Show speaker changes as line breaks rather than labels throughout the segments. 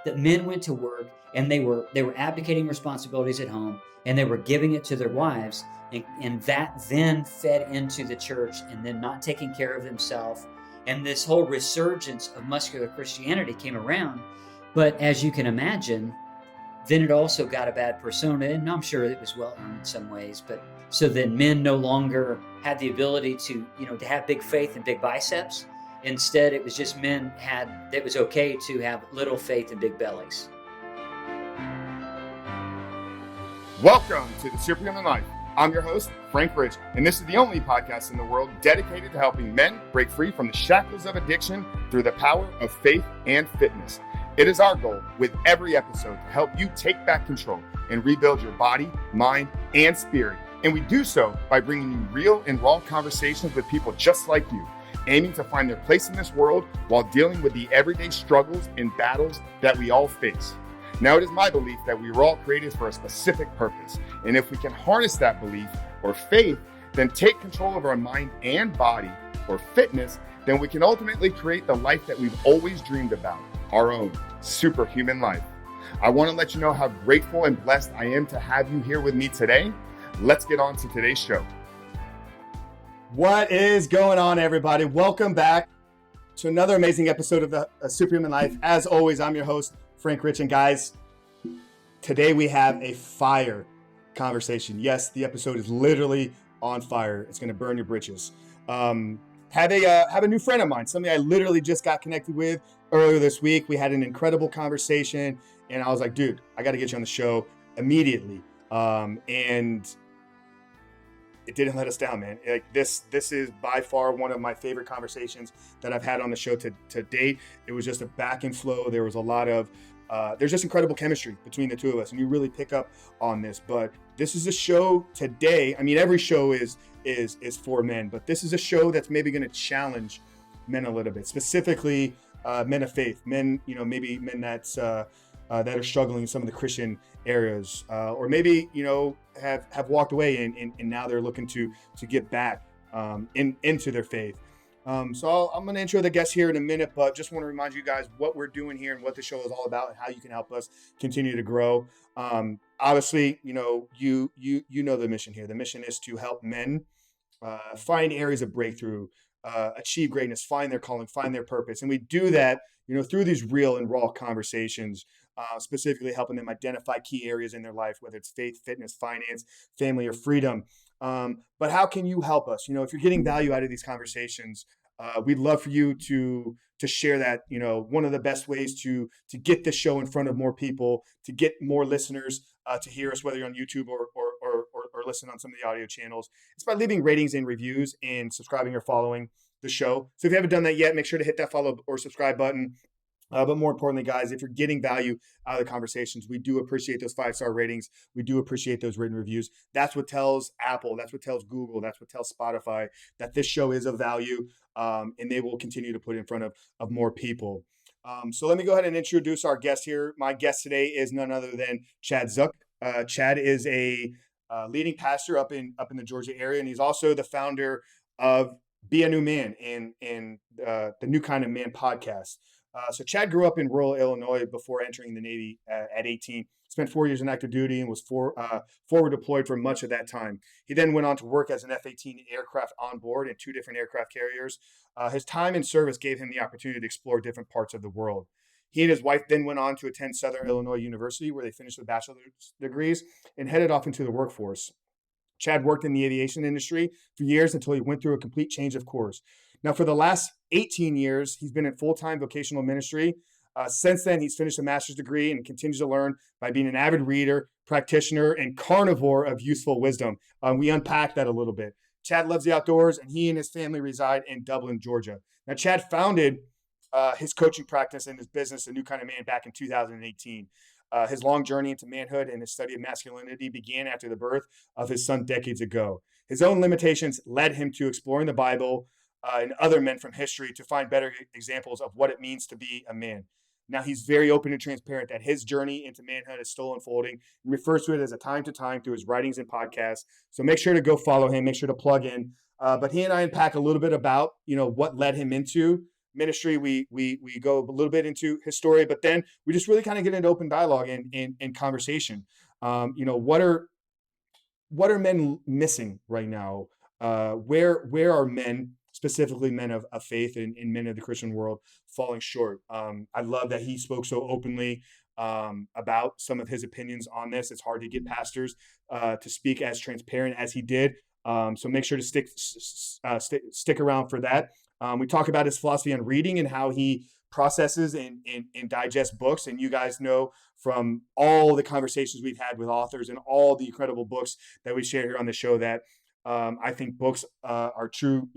that men went to work and they were abdicating responsibilities at home and they were giving it to their wives, and that then fed into the church, and then not taking care of themselves. And this whole resurgence of muscular Christianity came around. But as you can imagine, then it also got a bad persona, and I'm sure it was well earned in some ways. But so then men no longer had the ability to, to have big faith and big biceps. Instead, it was just it was okay to have little faith and big bellies.
Welcome to the Superhuman Life. I'm your host, Frank Rich, and this is the only podcast in the world dedicated to helping men break free from the shackles of addiction through the power of faith and fitness. It is our goal with every episode to help you take back control and rebuild your body, mind, and spirit. And we do so by bringing you real and raw conversations with people just like you, aiming to find their place in this world while dealing with the everyday struggles and battles that we all face. Now, it is my belief that we were all created for a specific purpose. And if we can harness that belief or faith, then take control of our mind and body or fitness, then we can ultimately create the life that we've always dreamed about, our own superhuman life. I want to let you know how grateful and blessed I am to have you here with me today. Let's get on to today's show.
What is going on, everybody? Welcome back to another amazing episode of the Superhuman Life. As always, I'm your host, Frank Rich, and guys, today we have a fire conversation. Yes, the episode is literally on fire. It's going to burn your britches. Have a new friend of mine, somebody I literally just got connected with earlier this week. We had an incredible conversation, and I was like, dude, I got to get you on the show immediately. And it didn't let us down, man. Like this is by far one of my favorite conversations that I've had on the show to date. It was just a back and flow. There was a lot of, there's just incredible chemistry between the two of us, and you really pick up on this. But this is a show today. I mean, every show is for men, but this is a show that's maybe going to challenge men a little bit, specifically men of faith, men, maybe men that are struggling in some of the Christian areas, or maybe, have walked away and now they're looking to get back into their faith. So I'm going to intro the guests here in a minute, but just want to remind you guys what we're doing here and what the show is all about and how you can help us continue to grow. Obviously, you know the mission here. The mission is to help men find areas of breakthrough, achieve greatness, find their calling, find their purpose. And we do that, through these real and raw conversations, specifically helping them identify key areas in their life, whether it's faith, fitness, finance, family, or freedom. But how can you help us? If you're getting value out of these conversations, we'd love for you to share that. One of the best ways to get this show in front of more people, to get more listeners to hear us, whether you're on YouTube or listen on some of the audio channels, it's by leaving ratings and reviews and subscribing or following the show. So if you haven't done that yet, make sure to hit that follow or subscribe button. But more importantly, guys, if you're getting value out of the conversations, we do appreciate those 5-star ratings. We do appreciate those written reviews. That's what tells Apple, that's what tells Google, that's what tells Spotify that this show is of value, and they will continue to put it in front of more people. So let me go ahead and introduce our guest here. My guest today is none other than Chad Zueck. Chad is a leading pastor up in the Georgia area, and he's also the founder of Be a New Man and the New Kind of Man podcast. So Chad grew up in rural Illinois before entering the Navy at 18, spent 4 years in active duty and was forward deployed for much of that time. He then went on to work as an F-18 aircraft onboard in 2 different aircraft carriers. His time in service gave him the opportunity to explore different parts of the world. He and his wife then went on to attend Southern Illinois University, where they finished with bachelor's degrees and headed off into the workforce. Chad worked in the aviation industry for years until he went through a complete change of course. Now, for the last 18 years, he's been in full-time vocational ministry. Since then, he's finished a master's degree and continues to learn by being an avid reader, practitioner, and carnivore of useful wisdom. We unpacked that a little bit. Chad loves the outdoors, and he and his family reside in Dublin, Georgia. Now, Chad founded his coaching practice and his business, The New Kind of Man, back in 2018. His long journey into manhood and his study of masculinity began after the birth of his son decades ago. His own limitations led him to exploring the Bible and other men from history to find better examples of what it means to be a man. Now, he's very open and transparent that his journey into manhood is still unfolding and refers to it as a time to time through his writings and podcasts. So make sure to go follow him, make sure to plug in. But he and I unpack a little bit about, what led him into ministry. We go a little bit into his story, but then we just really kind of get into open dialogue and conversation. What are men missing right now? Where are men, specifically men of faith and men of the Christian world, falling short? I love that he spoke so openly about some of his opinions on this. It's hard to get pastors to speak as transparent as he did. So make sure to stick around for that. We talk about his philosophy on reading and how he processes and digests books. And you guys know from all the conversations we've had with authors and all the incredible books that we share here on the show that I think books are true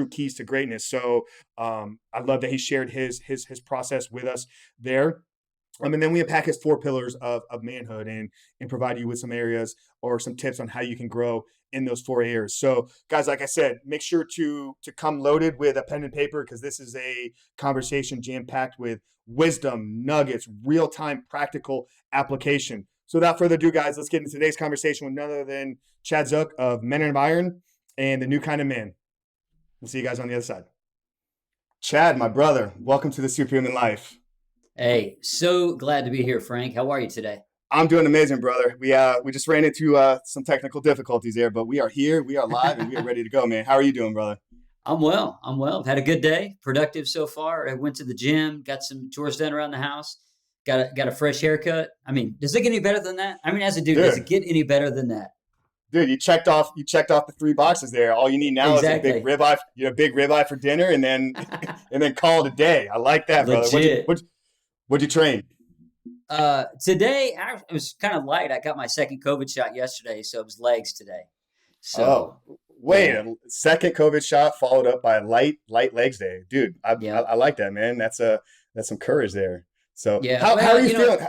keys to greatness. So I love that he shared his process with us there. And then we unpack his 4 pillars of manhood and provide you with some areas or some tips on how you can grow in those 4 areas. So guys, like I said, make sure to come loaded with a pen and paper, because this is a conversation jam-packed with wisdom, nuggets, real-time practical application. So without further ado, guys, let's get into today's conversation with none other than Chad Zueck of Men of Iron and the New Kind of Man. We'll see you guys on the other side. Chad, my brother, welcome to the Superhuman Life.
Hey, so glad to be here, Frank. How are you today?
I'm doing amazing, brother. We just ran into some technical difficulties there, but we are here, we are live, and we are ready to go, man. How are you doing, brother?
I'm well. I've had a good day, productive so far. I went to the gym, got some chores done around the house, got a fresh haircut. I mean, does it get any better than that? I mean, as a dude, does it get any better than that?
Dude, you checked off the 3 boxes there. All you need now is a big ribeye for dinner, and then call it a day. I like that,
Legit.
brother. What'd you train?
Today, it was kind of light. I got my second COVID shot yesterday, so it was legs today. So,
a second COVID shot followed up by a light legs day, dude. I like that, man. That's some courage there. So how are you feeling?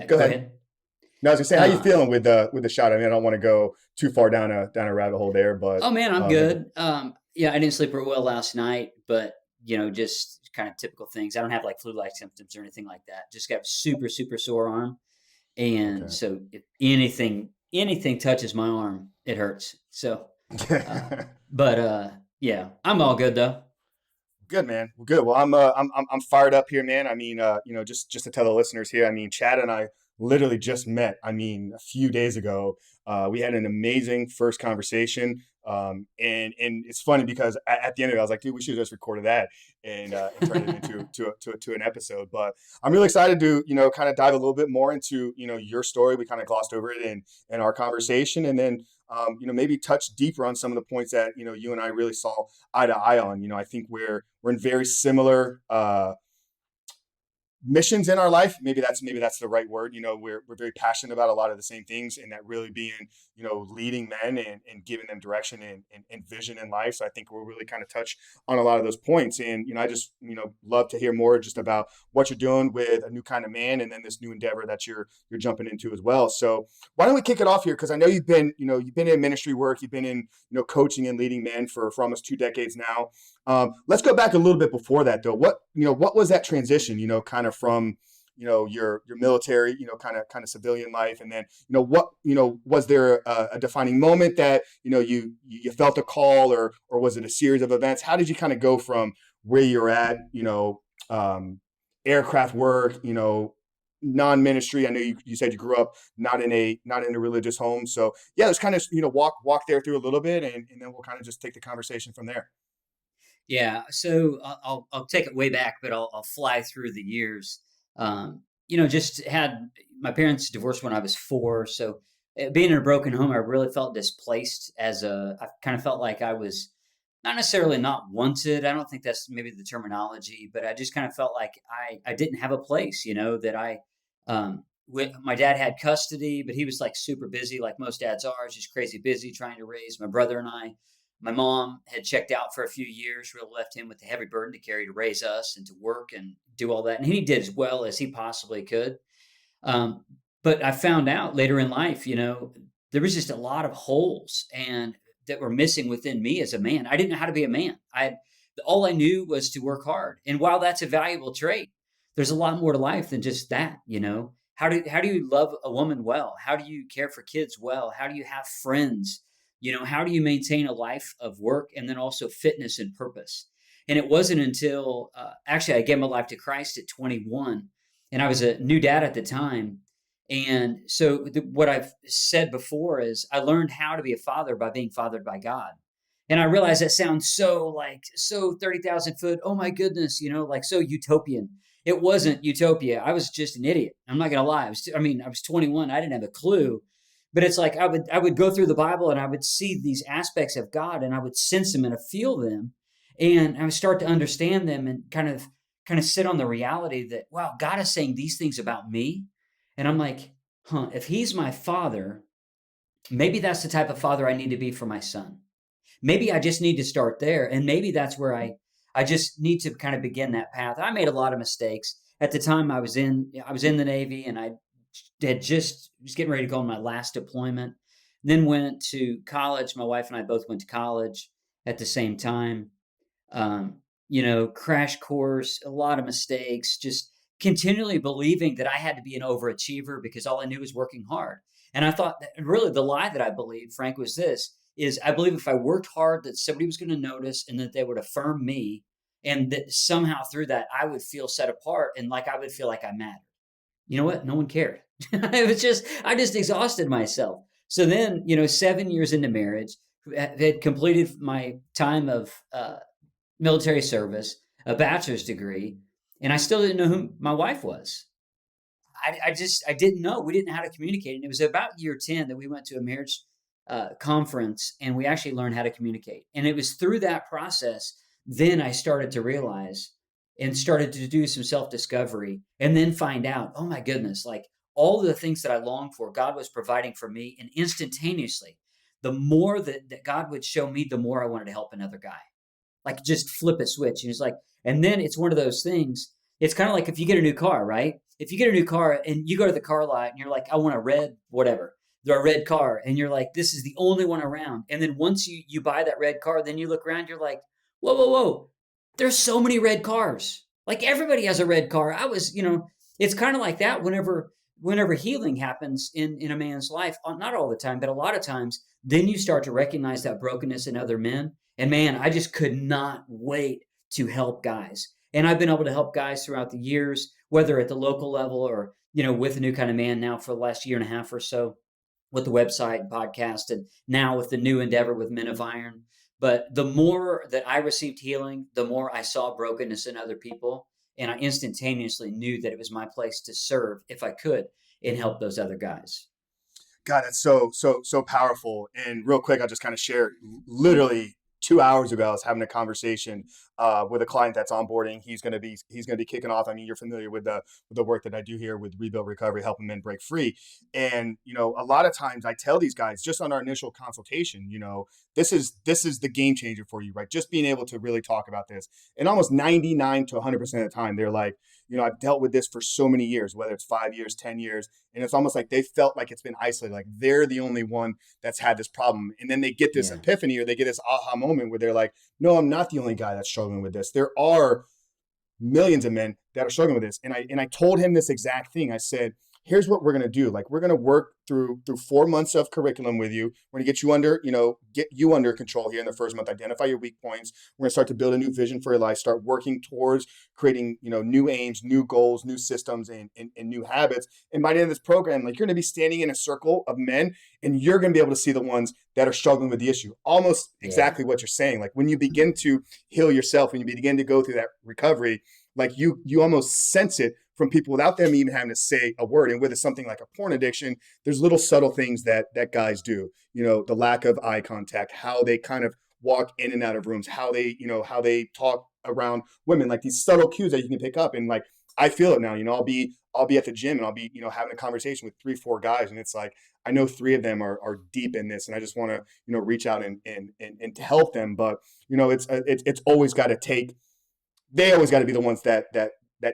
Go ahead. No, I was gonna say, how are you feeling with the shot? I mean, I don't want to go too far down a rabbit hole there, but
oh man, I'm good. I didn't sleep real well last night, but just kind of typical things. I don't have like flu-like symptoms or anything like that. Just got super, super sore arm. And so if anything touches my arm, it hurts. So, I'm all good though.
Good, man. Well, good. Well, I'm fired up here, man. I mean, just to tell the listeners here, I mean, Chad and I literally just met. I mean, a few days ago, we had an amazing first conversation. And it's funny because at the end of it, I was like, dude, we should have just recorded that and turn it into an episode. But I'm really excited to, kind of dive a little bit more into, your story. We kind of glossed over it in our conversation, and then, maybe touch deeper on some of the points that, you and I really saw eye to eye on. I think we're in very similar, missions in our life. Maybe that's the right word. We're very passionate about a lot of the same things, and that really being, leading men and giving them direction and vision in life. So I think we'll really kind of touch on a lot of those points. And, I just, love to hear more just about what you're doing with a New Kind of Man, and then this new endeavor that you're jumping into as well. So why don't we kick it off here? Because I know you've been in ministry work, you've been in, coaching and leading men for almost 2 decades now. Let's go back a little bit before that though. What was that transition, kind of from, your military, kind of civilian life. And then, was there a defining moment that, you felt a call, or was it a series of events? How did you kind of go from where you're at, aircraft work, non-ministry? I know you said you grew up not in a religious home. So yeah, let's kind of, walk there through a little bit, and then we'll kind of just take the conversation from there.
Yeah. So I'll take it way back, but I'll fly through the years. Just had my parents divorced when I was 4. So being in a broken home, I really felt displaced I kind of felt like I was not necessarily not wanted. I don't think that's maybe the terminology, but I just kind of felt like I didn't have a place, that my dad had custody, but he was like super busy, like most dads are, just crazy busy trying to raise my brother and I. My mom had checked out for a few years, really left him with the heavy burden to carry to raise us and to work and do all that. And he did as well as he possibly could. But I found out later in life, there was just a lot of holes and that were missing within me as a man. I didn't know how to be a man. All I knew was to work hard. And while that's a valuable trait, there's a lot more to life than just that. How do you love a woman well? How do you care for kids well? How do you have friends? How do you maintain a life of work and then also fitness and purpose? And it wasn't until actually I gave my life to Christ at 21, and I was a new dad at the time. And so what I've said before is I learned how to be a father by being fathered by God. And I realize that sounds so 30,000 foot. Oh my goodness, like so utopian. It wasn't utopia. I was just an idiot. I'm not going to lie. I was 21. I didn't have a clue. But it's like I would go through the Bible and I would see these aspects of God and I would sense them and feel them. And I would start to understand them and kind of sit on the reality that, wow, God is saying these things about me. And I'm like, if he's my father, maybe that's the type of father I need to be for my son. Maybe I just need to start there. And maybe that's where I just need to kind of begin that path. I made a lot of mistakes. At the time I was in the Navy, and I had just was getting ready to go on my last deployment. Then went to college. My wife and I both went to college at the same time. Crash course, a lot of mistakes, just continually believing that I had to be an overachiever because all I knew was working hard. And I thought that really the lie that I believed, Frank, was this, is I believe if I worked hard that somebody was going to notice and that they would affirm me, and that somehow through that I would feel set apart and like I would feel like I mattered. You know what? No one cared. I just exhausted myself. So then, 7 years into marriage, had completed my time of military service, a bachelor's degree, and I still didn't know who my wife was. I didn't know. We didn't know how to communicate. And it was about year 10 that we went to a marriage conference and we actually learned how to communicate. And it was through that process, then I started to realize and started to do some self-discovery and then find out, oh my goodness, like all the things that I longed for, God was providing for me. And instantaneously, the more that God would show me, the more I wanted to help another guy. Like just flip a switch. And it's like, and then it's one of those things. It's kind of like if you get a new car, right? If you get a new car and you go to the car lot and you're like, I want a red, whatever, a red car. And you're like, this is the only one around. And then once you buy that red car, then you look around, you're like, whoa. There's so many red cars. Like everybody has a red car. It's kind of like that whenever healing happens in a man's life, not all the time, but a lot of times, then you start to recognize that brokenness in other men. And man, I just could not wait to help guys. And I've been able to help guys throughout the years, whether at the local level or, with a new kind of man now for the last year and a half or so with the website and podcast, and now with the new endeavor with Men of Iron. But the more that I received healing, the more I saw brokenness in other people. And I instantaneously knew that it was my place to serve, if I could, and help those other guys.
God, that's so powerful. And real quick, I'll just kind of share, literally 2 hours ago, I was having a conversation with a client that's onboarding. He's going to be kicking off. I mean, you're familiar with the work that I do here with Rebuild Recovery, helping men break free. And, a lot of times I tell these guys just on our initial consultation, this is the game changer for you, right? Just being able to really talk about this. And almost 99 to 100% of the time, they're like, I've dealt with this for so many years, whether it's 5 years, 10 years. And it's almost like they felt like it's been isolated, like they're the only one that's had this problem. And then they get this epiphany, or they get this aha moment where they're like, no, I'm not the only guy that's struggling with this. There are millions of men that are struggling with this. And I told him this exact thing. I said, here's what we're going to do. Like, we're going to work through 4 months of curriculum with you. We're going to get you under control here in the first month, identify your weak points. We're going to start to build a new vision for your life, start working towards creating, new aims, new goals, new systems, and new habits. And by the end of this program, like, you're going to be standing in a circle of men, and you're going to be able to see the ones that are struggling with the issue. Almost exactly what you're saying. Like, when you begin to heal yourself, when you begin to go through that recovery, like you almost sense it from people without them even having to say a word. And with something like a porn addiction, there's little subtle things that guys do, the lack of eye contact, how they kind of walk in and out of rooms, how they talk around women, like these subtle cues that you can pick up. And like, I feel it now, I'll be at the gym and I'll be, having a conversation with 3-4 guys. And it's like, I know 3 of them are deep in this, and I just want to, reach out and to help them. But, it's always got to take, they always got to be the ones that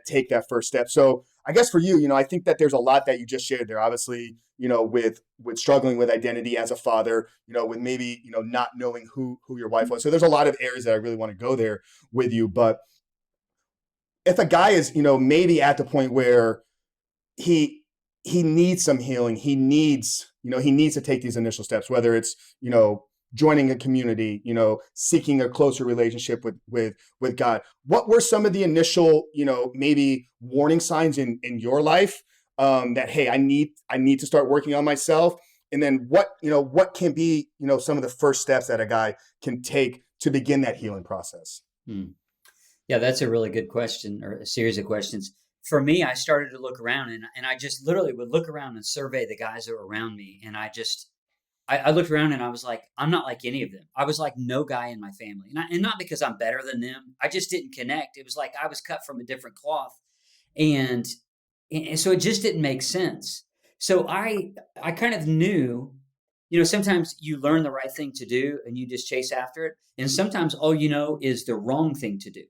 take that first step. So I guess for you, I think that there's a lot that you just shared there. Obviously, with struggling with identity as a father, with maybe, not knowing who your wife was. So there's a lot of areas that I really want to go there with you. But if a guy is, maybe at the point where he needs some healing, he needs to take these initial steps, whether it's, joining a community, seeking a closer relationship with God. What were some of the initial, maybe warning signs in your life that, hey, I need to start working on myself? And then what can be, some of the first steps that a guy can take to begin that healing process?
Yeah, that's a really good question, or a series of questions. For me, I started to look around, and I just literally would look around and survey the guys that were around me. And I looked around and I was like, I'm not like any of them. I was like no guy in my family. And not because I'm better than them. I just didn't connect. It was like I was cut from a different cloth. And, and so it just didn't make sense. So I kind of knew, sometimes you learn the right thing to do and you just chase after it. And sometimes all you know is the wrong thing to do.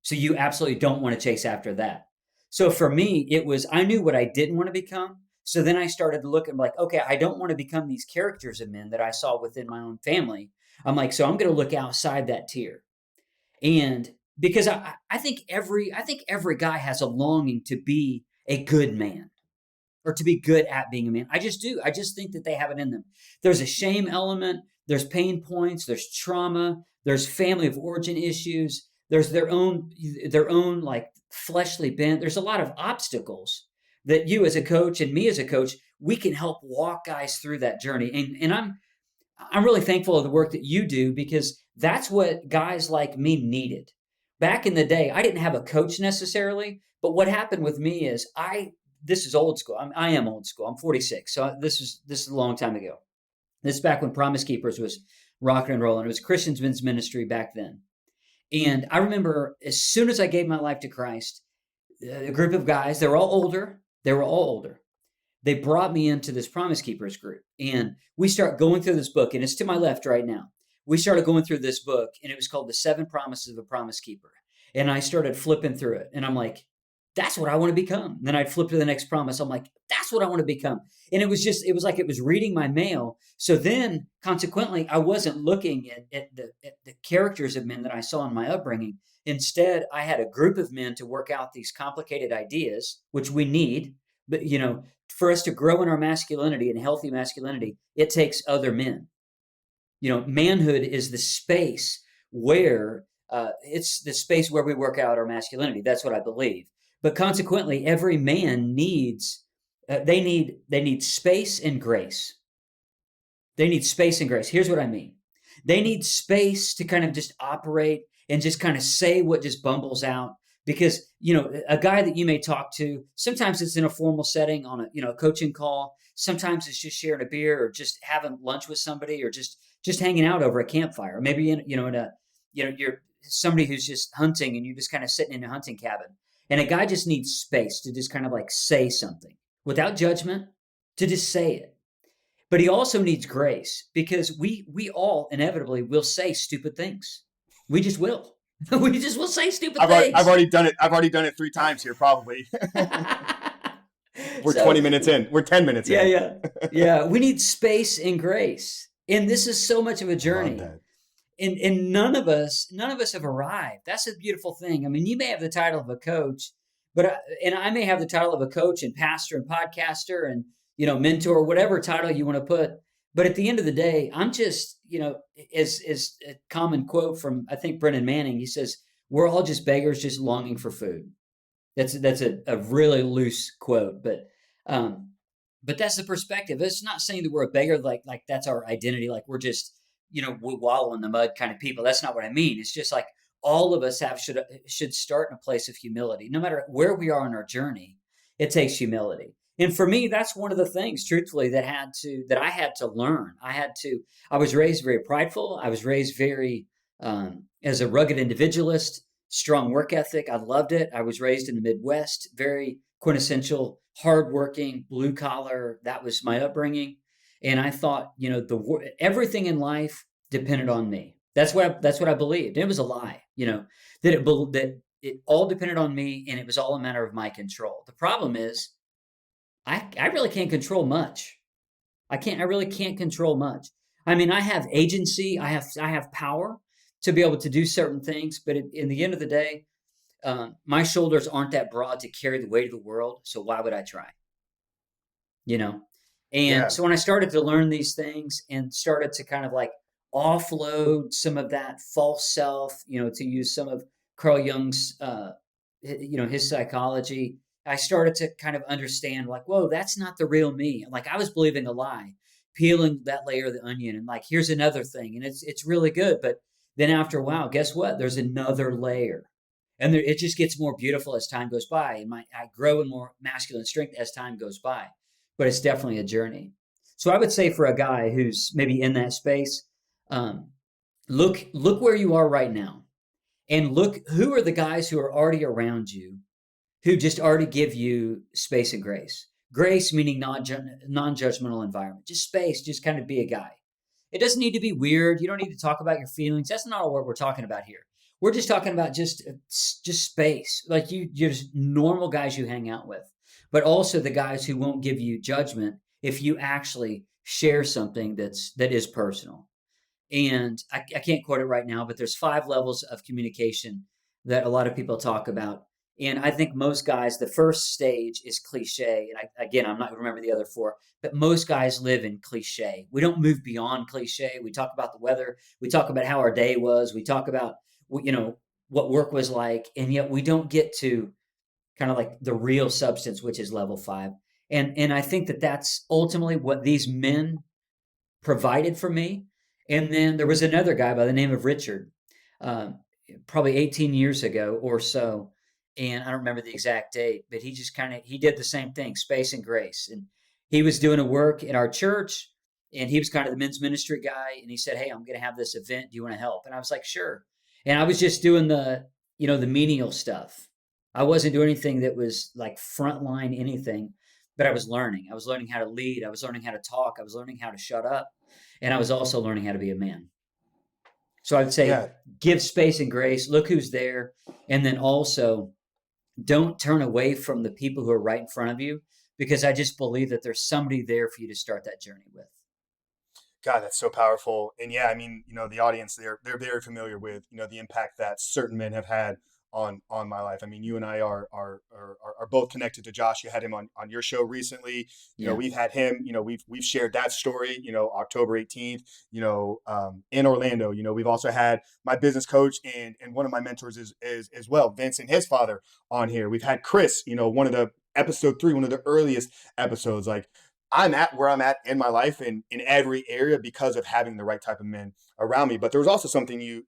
So you absolutely don't want to chase after that. So for me, it was, I knew what I didn't want to become. So then I started to look and be like, okay, I don't want to become these characters of men that I saw within my own family. I'm like, so I'm going to look outside that tier. And because I think every guy has a longing to be a good man or to be good at being a man. I just do. I just think that they have it in them. There's a shame element. There's pain points. There's trauma. There's family of origin issues. There's their own like fleshly bent. There's a lot of obstacles that you as a coach and me as a coach, we can help walk guys through that journey. And I'm really thankful of the work that you do, because that's what guys like me needed. Back in the day, I didn't have a coach necessarily, but what happened with me is this is old school. I am old school. I'm 46. So this is a long time ago. This is back when Promise Keepers was rocking and rolling. It was Christian's men's ministry back then. And I remember as soon as I gave my life to Christ, a group of guys, they were all older. They brought me into this Promise Keepers group, and we start going through this book, and it's to my left right now. We started going through this book, and it was called The 7 Promises of a Promise Keeper. And I started flipping through it, and I'm like, that's what I want to become. And then I'd flip to the next promise. I'm like, that's what I want to become. And it was like it was reading my mail. So then consequently, I wasn't looking at the characters of men that I saw in my upbringing. Instead, I had a group of men to work out these complicated ideas, which we need. But, for us to grow in our masculinity and healthy masculinity, it takes other men. Manhood is the space where it's the space where we work out our masculinity. That's what I believe. But consequently, every man needs, they need space and grace. They need space and grace. Here's what I mean. They need space to kind of just operate and just kind of say what just bumbles out. Because, a guy that you may talk to, sometimes it's in a formal setting on a coaching call. Sometimes it's just sharing a beer or just having lunch with somebody or just hanging out over a campfire. Maybe you're somebody who's just hunting and you're just kind of sitting in a hunting cabin. And a guy just needs space to just kind of like say something without judgment, to just say it. But he also needs grace, because we all inevitably will say stupid things. We just will. We just will say stupid things.
I've already done it. I've already done it 3 times here, probably. We're 20 minutes in. We're 10 minutes in.
Yeah. We need space and grace. And this is so much of a journey. And none of us have arrived. That's a beautiful thing. I mean, you may have the title of a coach, and I may have the title of a coach and pastor and podcaster and, mentor, whatever title you want to put. But at the end of the day, I'm just, as a common quote from, I think, Brennan Manning, he says, we're all just beggars just longing for food. That's a really loose quote, but that's the perspective. It's not saying that we're a beggar, like that's our identity. Like we're just, we wallow in the mud kind of people. That's not what I mean. It's just like all of us should start in a place of humility. No matter where we are in our journey, it takes humility. And for me, that's one of the things, truthfully, that I had to learn. I was raised very prideful. I was raised very, as a rugged individualist, strong work ethic. I loved it. I was raised in the Midwest, very quintessential, hardworking, blue collar. That was my upbringing. And I thought, everything in life depended on me. That's what I believed. And it was a lie, that it all depended on me and it was all a matter of my control. The problem is, I really can't control much. I really can't control much. I mean, I have agency. I have power to be able to do certain things. But in the end of the day, my shoulders aren't that broad to carry the weight of the world. So why would I try? So when I started to learn these things and started to kind of like offload some of that false self, to use some of Carl Jung's, his psychology. I started to kind of understand, like, whoa, that's not the real me. Like, I was believing a lie, peeling that layer of the onion, and like, here's another thing, and it's really good. But then after a while, guess what? There's another layer, and it just gets more beautiful as time goes by, and I grow in more masculine strength as time goes by. But it's definitely a journey. So I would say for a guy who's maybe in that space, um, look where you are right now, and look who are the guys who are already around you, who just already give you space and grace. Grace meaning non-judgmental environment, just space, just kind of be a guy. It doesn't need to be weird. You don't need to talk about your feelings. That's not what we're talking about here. We're just talking about just space, like you're just normal guys you hang out with, but also the guys who won't give you judgment if you actually share something that is personal. And I can't quote it right now, but there's 5 levels of communication that a lot of people talk about. And I think most guys, the first stage is cliche. And again, I'm not going to remember the other 4, but most guys live in cliche. We don't move beyond cliche. We talk about the weather. We talk about how our day was. We talk about, what work was like. And yet we don't get to kind of like the real substance, which is level 5. And I think that's ultimately what these men provided for me. And then there was another guy by the name of Richard, probably 18 years ago or so. And I don't remember the exact date, but he did the same thing, space and grace. And he was doing a work in our church, and he was kind of the men's ministry guy. And he said, hey, I'm going to have this event. Do you want to help? And I was like, sure. And I was just doing the menial stuff. I wasn't doing anything that was like frontline anything, but I was learning. I was learning how to lead. I was learning how to talk. I was learning how to shut up. And I was also learning how to be a man. So I would say, give space and grace, look who's there. And then also don't turn away from the people who are right in front of you, because I just believe that there's somebody there for you to start that journey with.
God, that's so powerful. And yeah, I mean, the audience, they're very familiar with, the impact that certain men have had on my life. I mean, you and I are both connected to Josh. You had him on your show recently. We've had him, we've shared that story, October 18th, in Orlando. We've also had my business coach and one of my mentors is as well, Vince and his father on here. We've had Chris, one of the episode 3, one of the earliest episodes. Like, I'm at where I'm at in my life in every area because of having the right type of men around me. But there was also something you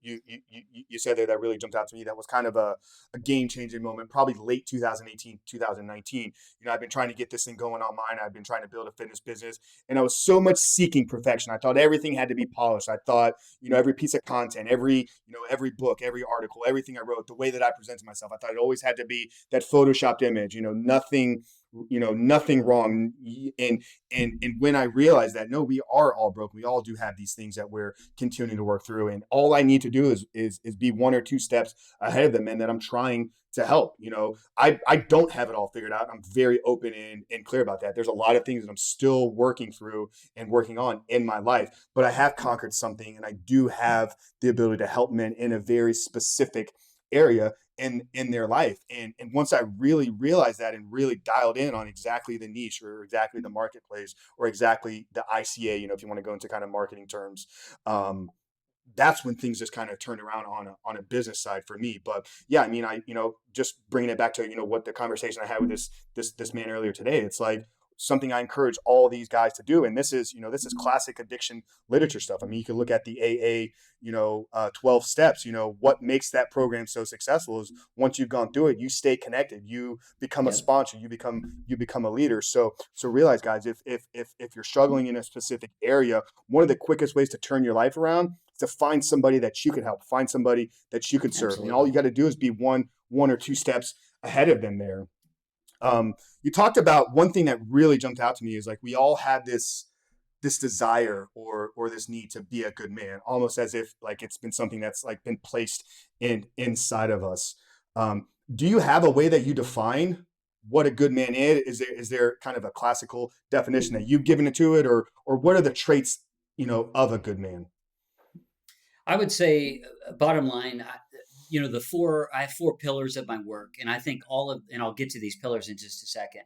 said there that really jumped out to me that was kind of a game-changing moment, probably late 2018, 2019. I've been trying to get this thing going on mine. I've been trying to build a fitness business, and I was so much seeking perfection. I thought everything had to be polished. I thought, every piece of content, every book, every article, everything I wrote, the way that I presented myself, I thought it always had to be that photoshopped image, nothing wrong. And when I realized that, no, we are all broken. We all do have these things that we're continuing to work through. And all I need to do is be 1 or 2 steps ahead of them, and that I'm trying to help. I don't have it all figured out. I'm very open and clear about that. There's a lot of things that I'm still working through and working on in my life, but I have conquered something, and I do have the ability to help men in a very specific area in their life. And once I really realized that and really dialed in on exactly the niche or exactly the marketplace or exactly the ICA, if you want to go into kind of marketing terms, that's when things just kind of turned around on a business side for me. But yeah, I mean, just bringing it back to, what the conversation I had with this man earlier today, it's like something I encourage all these guys to do. And this is classic addiction literature stuff. I mean, you can look at the AA, 12 steps. What makes that program so successful is once you've gone through it, you stay connected, you become a sponsor, you become a leader. So realize, guys, if you're struggling in a specific area, one of the quickest ways to turn your life around is to find somebody that you can help, find somebody that you can serve.
Absolutely.
And all you got to do is be one or 2 steps ahead of them there. You talked about one thing that really jumped out to me is like, we all have this desire or this need to be a good man, almost as if like it's been something that's like been placed inside of us. Do you have a way that you define what a good man is? Is there kind of a classical definition that you've given it to it, or what are the traits, of a good man?
I would say, bottom line, I have 4 pillars of my work, and I think and I'll get to these pillars in just a second,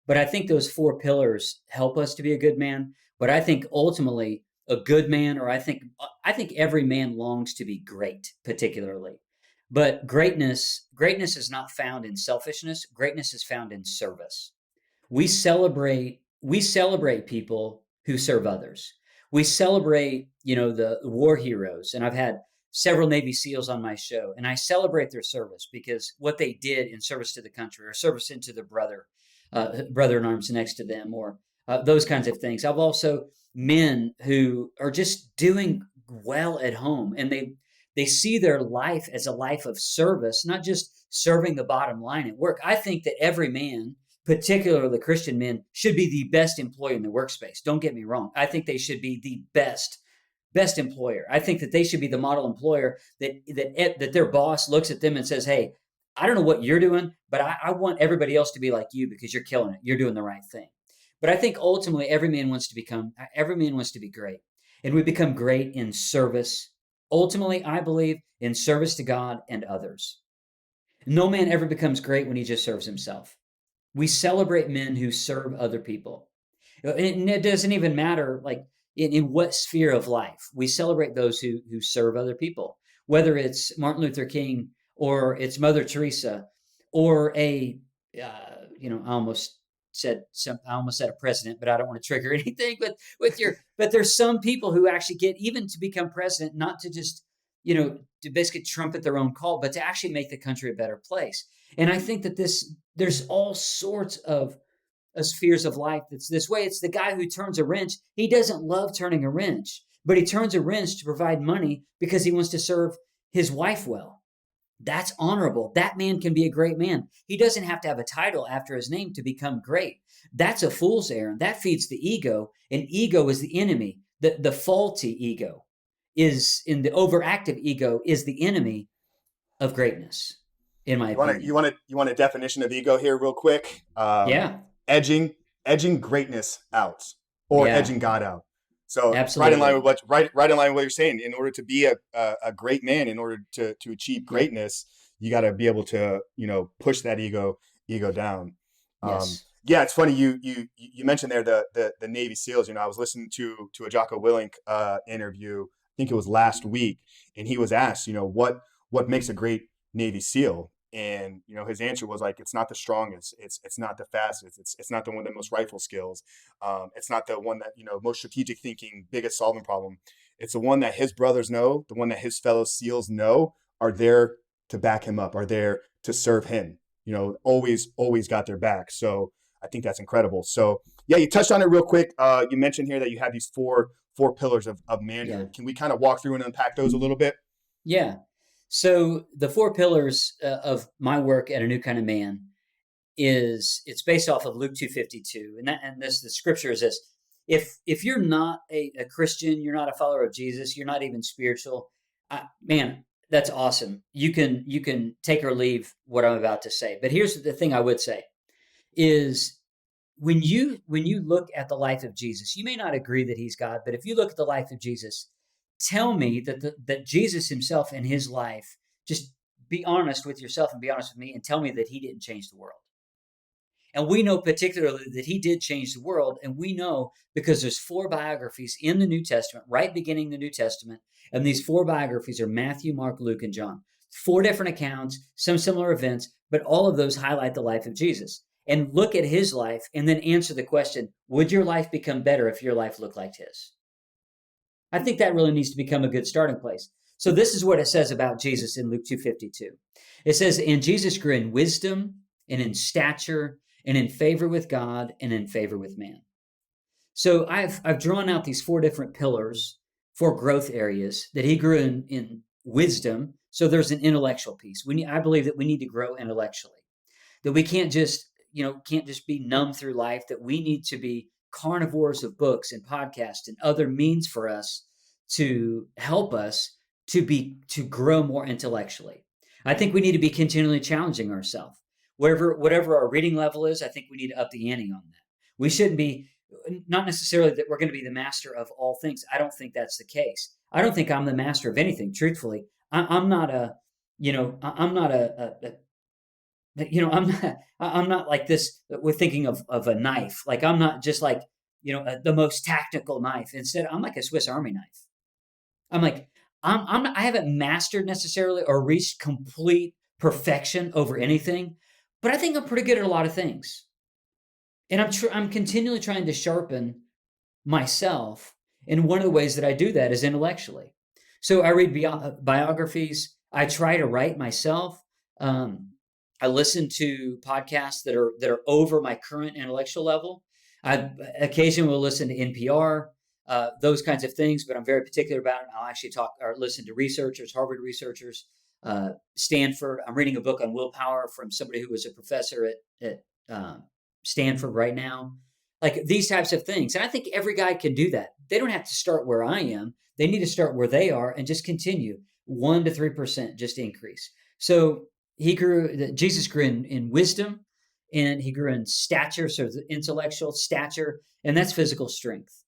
but I think those 4 pillars help us to be a good man. But I think ultimately a good man, or I think every man longs to be great, particularly. But greatness is not found in selfishness. Greatness is found in service. We celebrate people who serve others. We celebrate, the war heroes, and I've had several Navy SEALs on my show, and I celebrate their service because what they did in service to the country or service into the brother in arms next to them, or those kinds of things. I've also men who are just doing well at home, and they see their life as a life of service, not just serving the bottom line at work. I think that every man, particularly Christian men, should be the best employee in the workspace. Don't get me wrong. I think they should be the best employer. I think that they should be the model employer that their boss looks at them and says, "Hey, I don't know what you're doing, but I want everybody else to be like you because you're killing it. You're doing the right thing." But I think ultimately every man wants to be great. And we become great in service. Ultimately, I believe in service to God and others. No man ever becomes great when he just serves himself. We celebrate men who serve other people. And it doesn't even matter like in what sphere of life. We celebrate those who serve other people, whether it's Martin Luther King or it's Mother Teresa or I almost said a president, but I don't want to trigger anything. But there's some people who actually get even to become president, not to just to basically trumpet their own call, but to actually make the country a better place. And I think that there's all sorts of spheres of life that's this way. It's the guy who turns a wrench. He doesn't love turning a wrench, but he turns a wrench to provide money because he wants to serve his wife well. That's honorable. That man can be a great man. He doesn't have to have a title after his name to become great. That's a fool's errand. That feeds the ego, and ego is the enemy. The faulty ego the overactive ego is the enemy of greatness, in my opinion.
You want a definition of ego here real quick?
Yeah.
Edging greatness out, or edging God out. So
absolutely.
right in line with what you're saying. In order to be a great man, in order to achieve greatness, you got to be able to push that ego down.
Yes.
Yeah, it's funny you mentioned there the Navy SEALs. I was listening to a Jocko Willink interview. I think it was last week, and he was asked, what makes a great Navy SEAL? And his answer was like, it's not the strongest, it's not the fastest, it's not the one with the most rifle skills, it's not the one that most strategic thinking, biggest solving problem. It's the one that his brothers know, the one that his fellow SEALs know are there to back him up, are there to serve him. Always got their back. So I think that's incredible. So yeah, you touched on it real quick. You mentioned here that you have these four pillars of manhood. Yeah. Can we kind of walk through and unpack those a little bit?
Yeah. So the four pillars of my work at A New Kind of Man it's based off of Luke 2:52, and the scripture is this: if you're not a Christian, you're not a follower of Jesus, you're not even spiritual, man, that's awesome. You can take or leave what I'm about to say. But here's the thing I would say is when you look at the life of Jesus, you may not agree that he's God, but if you look at the life of Jesus, tell me that Jesus himself in his life, just be honest with yourself and be honest with me and tell me that he didn't change the world. And we know particularly that he did change the world. And we know because there's four biographies in the New Testament, right beginning the New Testament. And these four biographies are Matthew, Mark, Luke, and John. Four different accounts, some similar events, but all of those highlight the life of Jesus. And look at his life and then answer the question, would your life become better if your life looked like his? I think that really needs to become a good starting place. So this is what it says about Jesus in Luke 2:52. It says, and Jesus grew in wisdom and in stature and in favor with God and in favor with man. So I've drawn out these four different pillars, four growth areas that he grew in wisdom. So there's an intellectual piece. I believe that we need to grow intellectually, that we can't just be numb through life, that we need to be carnivores of books and podcasts and other means for us to help us to grow more intellectually. I think we need to be continually challenging ourselves. Whatever our reading level is, I think we need to up the ante on that. We shouldn't be, not necessarily that we're going to be the master of all things. I don't think that's the case. I don't think I'm the master of anything, truthfully. I'm not like this. We're thinking of a knife. Like I'm not just like the most tactical knife. Instead, I'm like a Swiss Army knife. I'm like, I haven't mastered necessarily or reached complete perfection over anything, but I think I'm pretty good at a lot of things. And I'm continually trying to sharpen myself. And one of the ways that I do that is intellectually. So I read biographies. I try to write myself. Um, I listen to podcasts that are over my current intellectual level. I occasionally will listen to NPR, those kinds of things, but I'm very particular about it. I'll actually talk or listen to researchers, Harvard researchers, Stanford. I'm reading a book on willpower from somebody who was a professor at Stanford right now. Like these types of things. And I think every guy can do that. They don't have to start where I am. They need to start where they are and just continue 1 to 3%, just increase. So Jesus grew in wisdom, and he grew in stature, so the intellectual stature, and that's physical strength.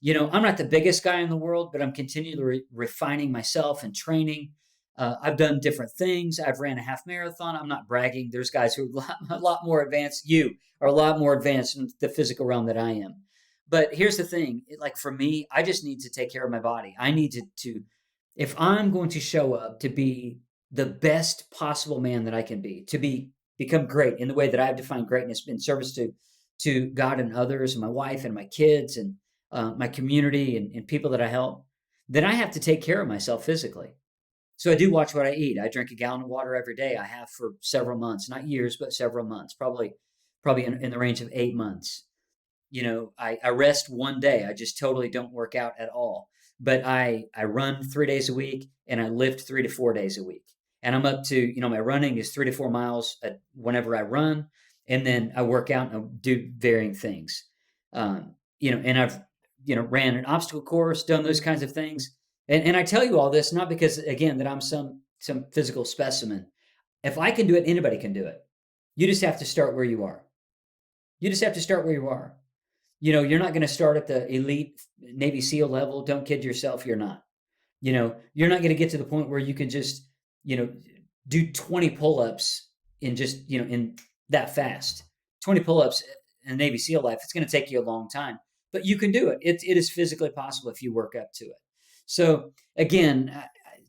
I'm not the biggest guy in the world, but I'm continually refining myself and training. I've done different things. I've ran a half marathon. I'm not bragging. There's guys who are a lot more advanced. You are a lot more advanced in the physical realm than I am. But here's the thing. Like for me, I just need to take care of my body. I need to if I'm going to show up to be the best possible man that I can be, become great in the way that I've defined greatness in service to God and others, and my wife and my kids and my community and people that I help, then I have to take care of myself physically. So I do watch what I eat. I drink a gallon of water every day. I have for several months, not years, but several months, probably in the range of 8 months. I rest one day. I just totally don't work out at all. But I run 3 days a week, and I lift 3 to 4 days a week. And I'm up to, my running is 3 to 4 miles whenever I run. And then I work out and I do varying things. And I've, ran an obstacle course, done those kinds of things. And I tell you all this, not because, again, that I'm some physical specimen. If I can do it, anybody can do it. You just have to start where you are. You just have to start where you are. You're not going to start at the elite Navy SEAL level. Don't kid yourself. You're not. You're not going to get to the point where you can just, do 20 pull-ups in that fast. 20 pull-ups in Navy SEAL life, it's going to take you a long time. But you can do it. It is physically possible if you work up to it. So again,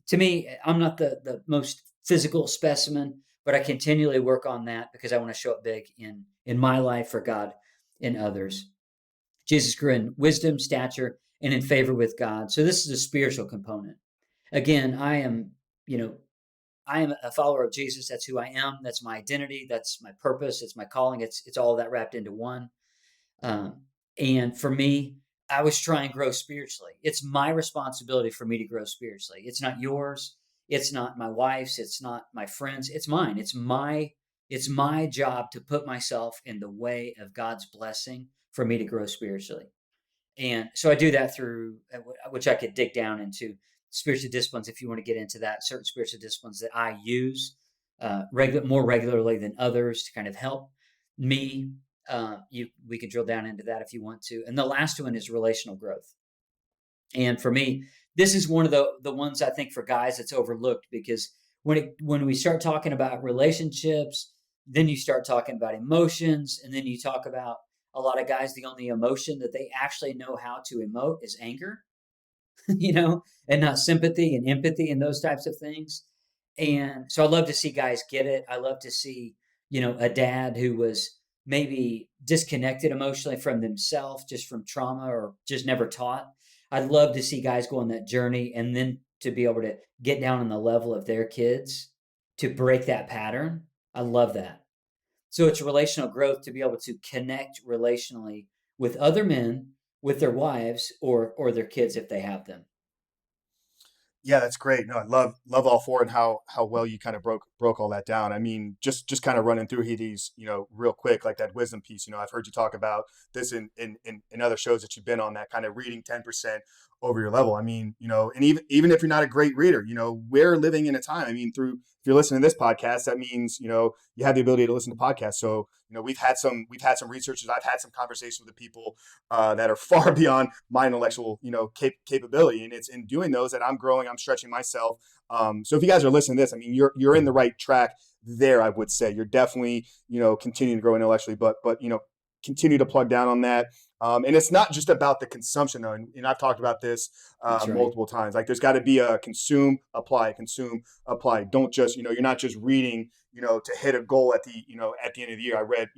to me, I'm not the most physical specimen, but I continually work on that because I want to show up big in my life for God and others. Jesus grew in wisdom, stature, and in favor with God. So this is a spiritual component. Again, I am a follower of Jesus. That's who I am. That's my identity. That's my purpose. It's my calling. It's all that wrapped into one. And for me, I was trying to grow spiritually. It's my responsibility for me to grow spiritually. It's not yours. It's not my wife's. It's not my friends. It's mine. It's my job to put myself in the way of God's blessing for me to grow spiritually. And so I do that through, which I could dig down into spiritual disciplines if you want to get into that, certain spiritual disciplines that I use more regularly than others to kind of help me. We can drill down into that if you want to. And the last one is relational growth. And for me, this is one of the ones I think for guys that's overlooked, because when we start talking about relationships, then you start talking about emotions, and then you talk about a lot of guys, the only emotion that they actually know how to emote is anger, and not sympathy and empathy and those types of things. And so I love to see guys get it. I love to see, a dad who was maybe disconnected emotionally from themselves, just from trauma or just never taught. I'd love to see guys go on that journey and then to be able to get down on the level of their kids to break that pattern. I love that. So it's relational growth to be able to connect relationally with other men, with their wives or their kids if they have them.
Yeah, that's great. No, I love all four and how well you kind of broke all that down. I mean, just kind of running through these, real quick, like that wisdom piece. I've heard you talk about this in other shows that you've been on, that kind of reading 10% over your level. I mean, and even if you're not a great reader, we're living in a time. I mean, if you're listening to this podcast, that means, you have the ability to listen to podcasts. So, we've had some researchers. I've had some conversations with the people that are far beyond my intellectual, capability. And it's in doing those that I'm growing, I'm stretching myself. So if you guys are listening to this, I mean, you're in the right track there. I would say you're definitely, continuing to grow intellectually, but continue to plug down on that. And it's not just about the consumption though. And I've talked about this multiple times. Like there's got to be a consume, apply. Don't just, you're not just reading, to hit a goal at the end of the year. I read,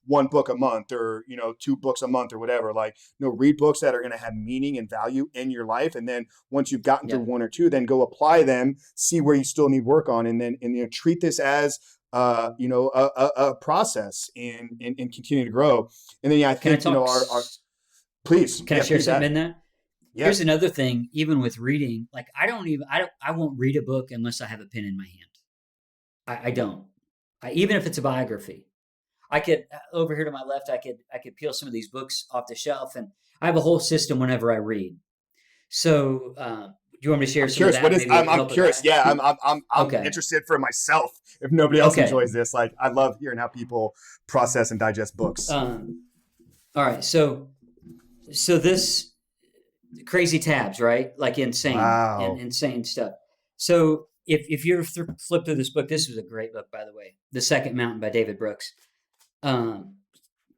one book a month or, 2 books a month or whatever. Like, read books that are going to have meaning and value in your life. And then once you've gotten through 1 or 2, then go apply them, see where you still need work on. And then, treat this as, a process and continue to grow. And then, I think, please.
Can I share something in that?
Yeah.
Here's another thing, even with reading, like I won't read a book unless I have a pen in my hand. I don't. Even if it's a biography, I could, over here to my left, I could peel some of these books off the shelf, and I have a whole system whenever I read. So, do you want me to share some of that?
I'm curious. Yeah, I'm interested for myself. If nobody else enjoys this, like I love hearing how people process and digest books.
All right, so this crazy tabs, right? Like insane, insane stuff. So if you ever flip through this book, this was a great book, by the way, The Second Mountain by David Brooks.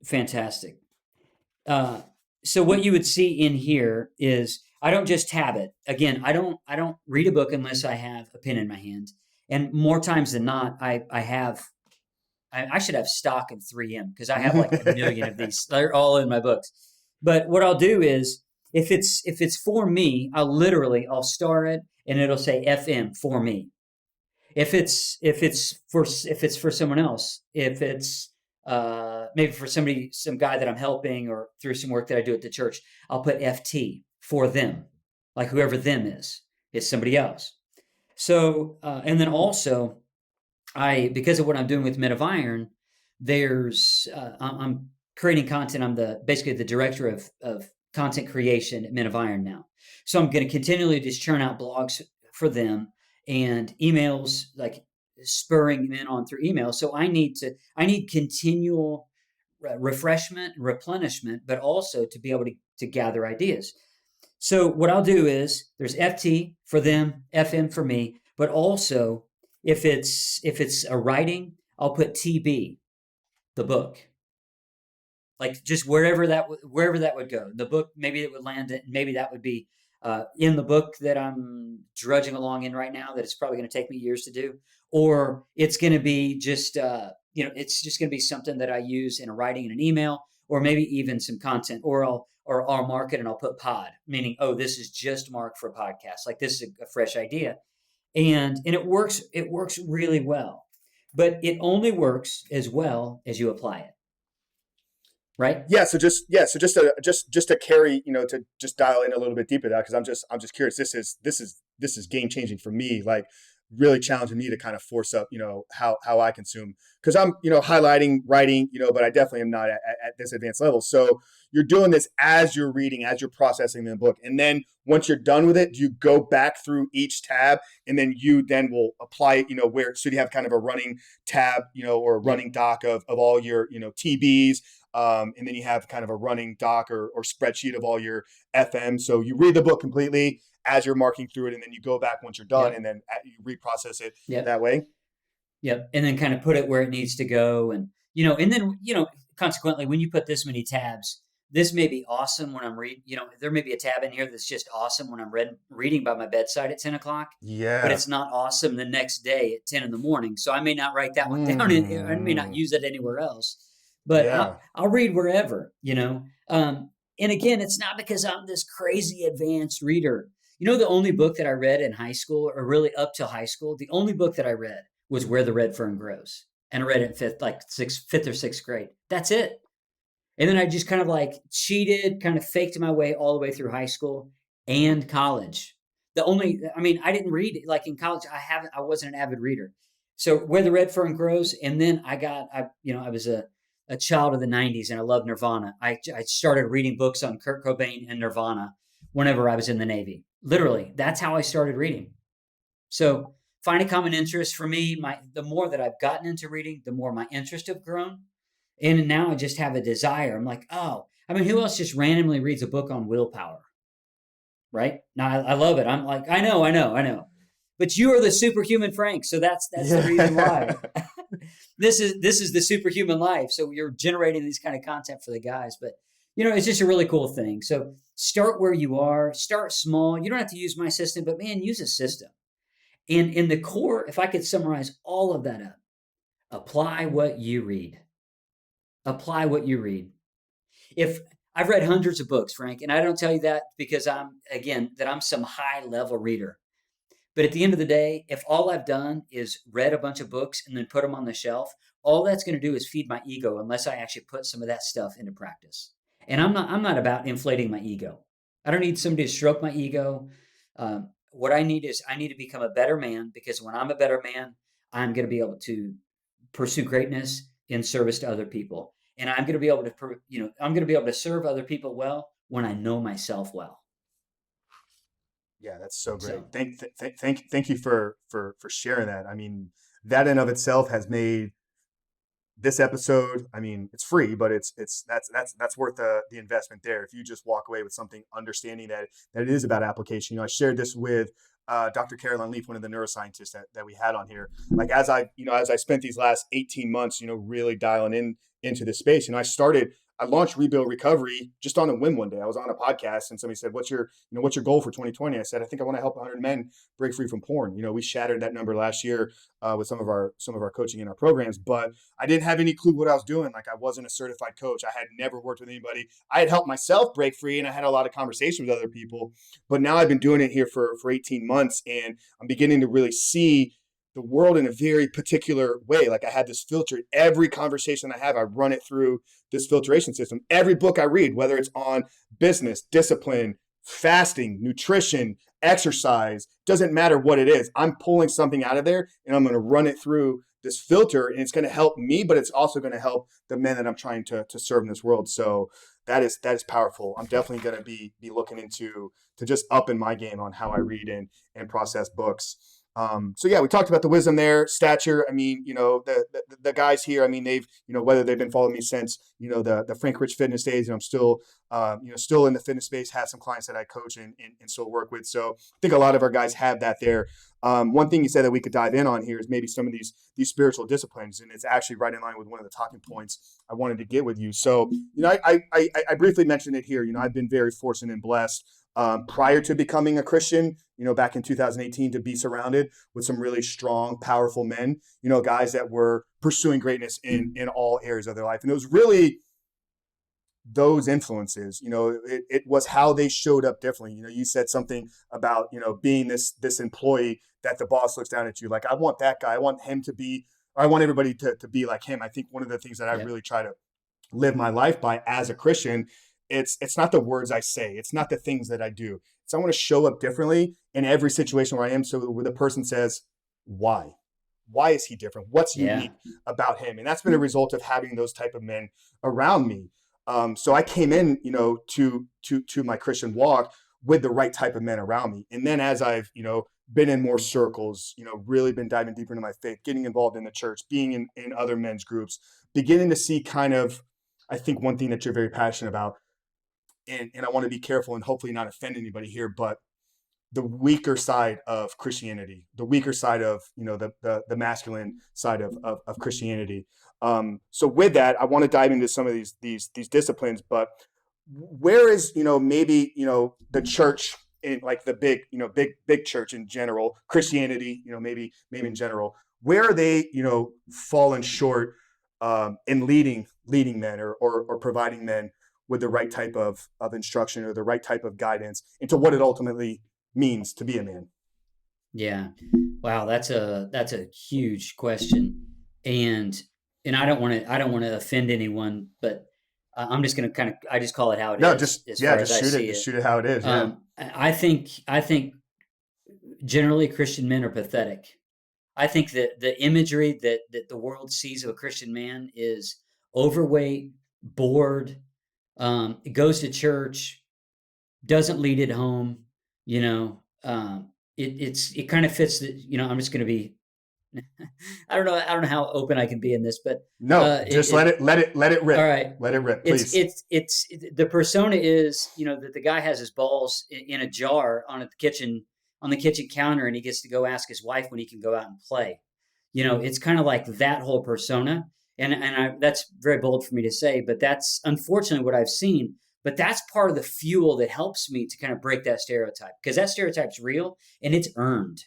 Fantastic. So what you would see in here is I don't just tab it. Again, I don't read a book unless I have a pen in my hand. And more times than not, I should have stock in 3M because I have like a million of these. They're all in my books. But what I'll do is if it's for me, I'll star it and it'll say FM for me. If it's for someone else, if it's maybe for some guy that I'm helping or through some work that I do at the church, I'll put FT for them, like whoever them is somebody else. So, and then also because of what I'm doing with Men of Iron, I'm creating content. I'm basically the director of content creation at Men of Iron now. So I'm going to continually just churn out blogs for them and emails, like spurring men on through email. So I need continual refreshment, replenishment, but also to be able to gather ideas. So what I'll do is there's FT for them, FM for me, but also if it's a writing, I'll put TB, the book. Like just wherever that would go. The book, maybe it would land it. Maybe that would be in the book that I'm drudging along in right now that it's probably going to take me years to do. Or it's going to be just, it's just going to be something that I use in a writing in an email, or maybe even some content, or I'll mark it and I'll put pod, meaning, this is just marked for a podcast. Like this is a fresh idea. And it works really well, but it only works as well as you apply it. Right.
Yeah. So just to carry, to just dial in a little bit deeper that, because I'm just curious. This is game changing for me. Like really challenging me to kind of force up, how I consume, because I'm, highlighting, writing, but I definitely am not at this advanced level. So you're doing this as you're reading, as you're processing the book. And then once you're done with it, do you go back through each tab and then you will apply it, so you have kind of a running tab, or a running doc of all your, TBs. And then you have kind of a running doc or spreadsheet of all your FM. So you read the book completely as you're marking through it, and then you go back once you're done, and then you reprocess it that way.
Yep. And then kind of put it where it needs to go. And, and then, consequently, when you put this many tabs, this may be awesome when I'm reading, there may be a tab in here that's just awesome when I'm reading by my bedside at 10 o'clock.
Yeah.
But it's not awesome the next day at 10 in the morning. So I may not write that one down. I may not use it anywhere else. But I'll read wherever, And again, it's not because I'm this crazy advanced reader. The only book that I read in high school, or really up till high school, the only book that I read was Where the Red Fern Grows. And I read it in fifth or sixth grade. That's it. And then I just kind of cheated, kind of faked my way all the way through high school and college. I didn't read it. Like in college, I wasn't an avid reader. So Where the Red Fern Grows. And then I was a child of the 90s and I loved Nirvana. I started reading books on Kurt Cobain and Nirvana whenever I was in the Navy. Literally, that's how I started reading. So find a common interest for me. The more that I've gotten into reading, the more my interest have grown. And now I just have a desire. I'm like, who else just randomly reads a book on willpower? Right? Now I love it. I'm like, I know. But you are the superhuman Frank. So that's the reason why. this is the superhuman life. So you're generating these kind of content for the guys, but it's just a really cool thing. So start where you are, start small. You don't have to use my system, but man, use a system. And in the core, if I could summarize all of that up, apply what you read. Apply what you read. If I've read hundreds of books, Frank, and I don't tell you that because I'm some high level reader. But at the end of the day, if all I've done is read a bunch of books and then put them on the shelf, all that's going to do is feed my ego unless I actually put some of that stuff into practice. And I'm not about inflating my ego. I don't need somebody to stroke my ego. What I need to become a better man, because when I'm a better man, I'm going to be able to pursue greatness in service to other people. And I'm going to be able to serve other people well when I know myself well.
Yeah, that's so great.
So,
Thank you for sharing that. I mean, that in of itself has made this episode, I mean, it's free, but that's worth the investment there. If you just walk away with something, understanding that it is about application. I shared this with Dr. Caroline Leaf, one of the neuroscientists that we had on here. Like as I spent these last 18 months, really dialing into this space, I launched Rebuild Recovery just on a whim one day. I was on a podcast and somebody said, what's your goal for 2020? I said, I think I want to help 100 men break free from porn. We shattered that number last year with some of our coaching in our programs, but I didn't have any clue what I was doing. Like I wasn't a certified coach. I had never worked with anybody. I had helped myself break free and I had a lot of conversations with other people, but now I've been doing it here for 18 months and I'm beginning to really see the world in a very particular way. Like I had this filter. Every conversation I have, I run it through this filtration system. Every book I read, whether it's on business, discipline, fasting, nutrition, exercise, doesn't matter what it is. I'm pulling something out of there and I'm going to run it through this filter and it's going to help me, but it's also going to help the men that I'm trying to serve in this world. So that is powerful. I'm definitely going to be looking into just upping my game on how I read and process books. So yeah, we talked about the wisdom there, stature. I mean, the guys here, I mean, they've, whether they've been following me since, the Frank Rich fitness days, and I'm still, still in the fitness space, have some clients that I coach and still work with. So I think a lot of our guys have that there. One thing you said that we could dive in on here is maybe some of these spiritual disciplines, and it's actually right in line with one of the talking points I wanted to get with you. So, I briefly mentioned it here. I've been very fortunate and blessed prior to becoming a Christian, back in 2018, to be surrounded with some really strong, powerful men, guys that were pursuing greatness in all areas of their life. And it was really those influences, it was how they showed up differently. You said something about, being this employee that the boss looks down at you. Like, I want that guy. I want him to be, or I want everybody to be like him. I think one of the things that I really try to live my life by as a Christian, it's not the words I say. It's not the things that I do. It's I want to show up differently in every situation where I am. So where the person says, why is he different? What's unique about him? And that's been a result of having those type of men around me. So I came in, to my Christian walk with the right type of men around me. And then as I've, been in more circles, really been diving deeper into my faith, getting involved in the church, being in other men's groups, beginning to see kind of, I think one thing that you're very passionate about, and I want to be careful and hopefully not offend anybody here, but the weaker side of Christianity, the weaker side of, the masculine side of Christianity. So with that, I want to dive into some of these disciplines, but where is, maybe, the church in like the big church in general, Christianity, maybe in general, where are they, fallen short in leading men or providing men with the right type of instruction or the right type of guidance into what it ultimately means to be a man?
Yeah. Wow. That's a huge question. And I don't want to offend anyone, but I'm just going to I just call it how it is.
Just shoot it how it is. Yeah.
I think generally Christian men are pathetic. I think that the imagery that the world sees of a Christian man is overweight, bored, goes to church, doesn't lead at home, it kind of fits the, I'm just going to be, I don't know how open I can be in this, but
no, just let it rip.
All right.
Let it rip, please.
It's the persona is, that the guy has his balls in a jar on the kitchen counter and he gets to go ask his wife when he can go out and play. It's kind of like that whole persona. That's very bold for me to say, but that's unfortunately what I've seen. But that's part of the fuel that helps me to kind of break that stereotype, because that stereotype's real and it's earned.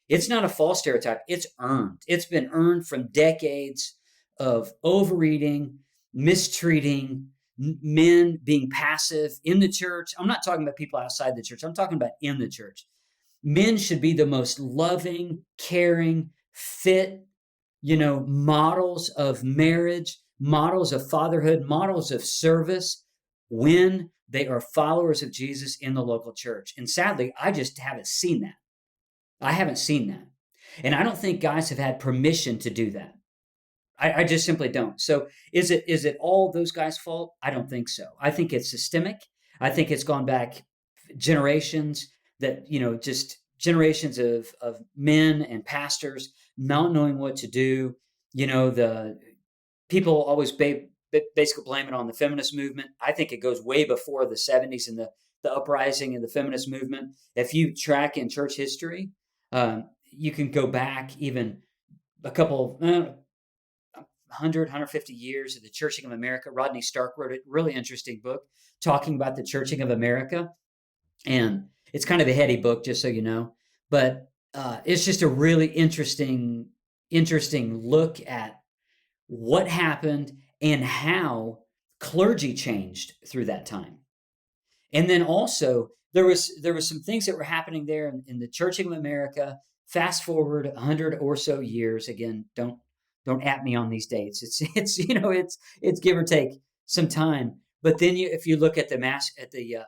It's not a false stereotype. It's earned. It's been earned from decades of overeating, mistreating, men being passive in the church. I'm not talking about people outside the church. I'm talking about in the church. Men should be the most loving, caring, fit, models of marriage, models of fatherhood, models of service when they are followers of Jesus in the local church. And sadly, I just haven't seen that. I haven't seen that. And I don't think guys have had permission to do that. I just simply don't. So is it all those guys' fault? I don't think so. I think it's systemic. I think it's gone back generations, that, just generations of men and pastors not knowing what to do. The people always basically blame it on the feminist movement. I think it goes way before the 70s and the uprising and the feminist movement. If you track in church history, you can go back even a couple, 150 years of the Churching of America. Rodney Stark wrote a really interesting book talking about the Churching of America. And it's kind of a heady book, just so you know. But it's just a really interesting look at what happened and how clergy changed through that time. And then also there was some things that were happening there in the Churching of America. Fast forward 100 or so years. Again, don't at me on these dates. It's give or take some time. But then if you look at the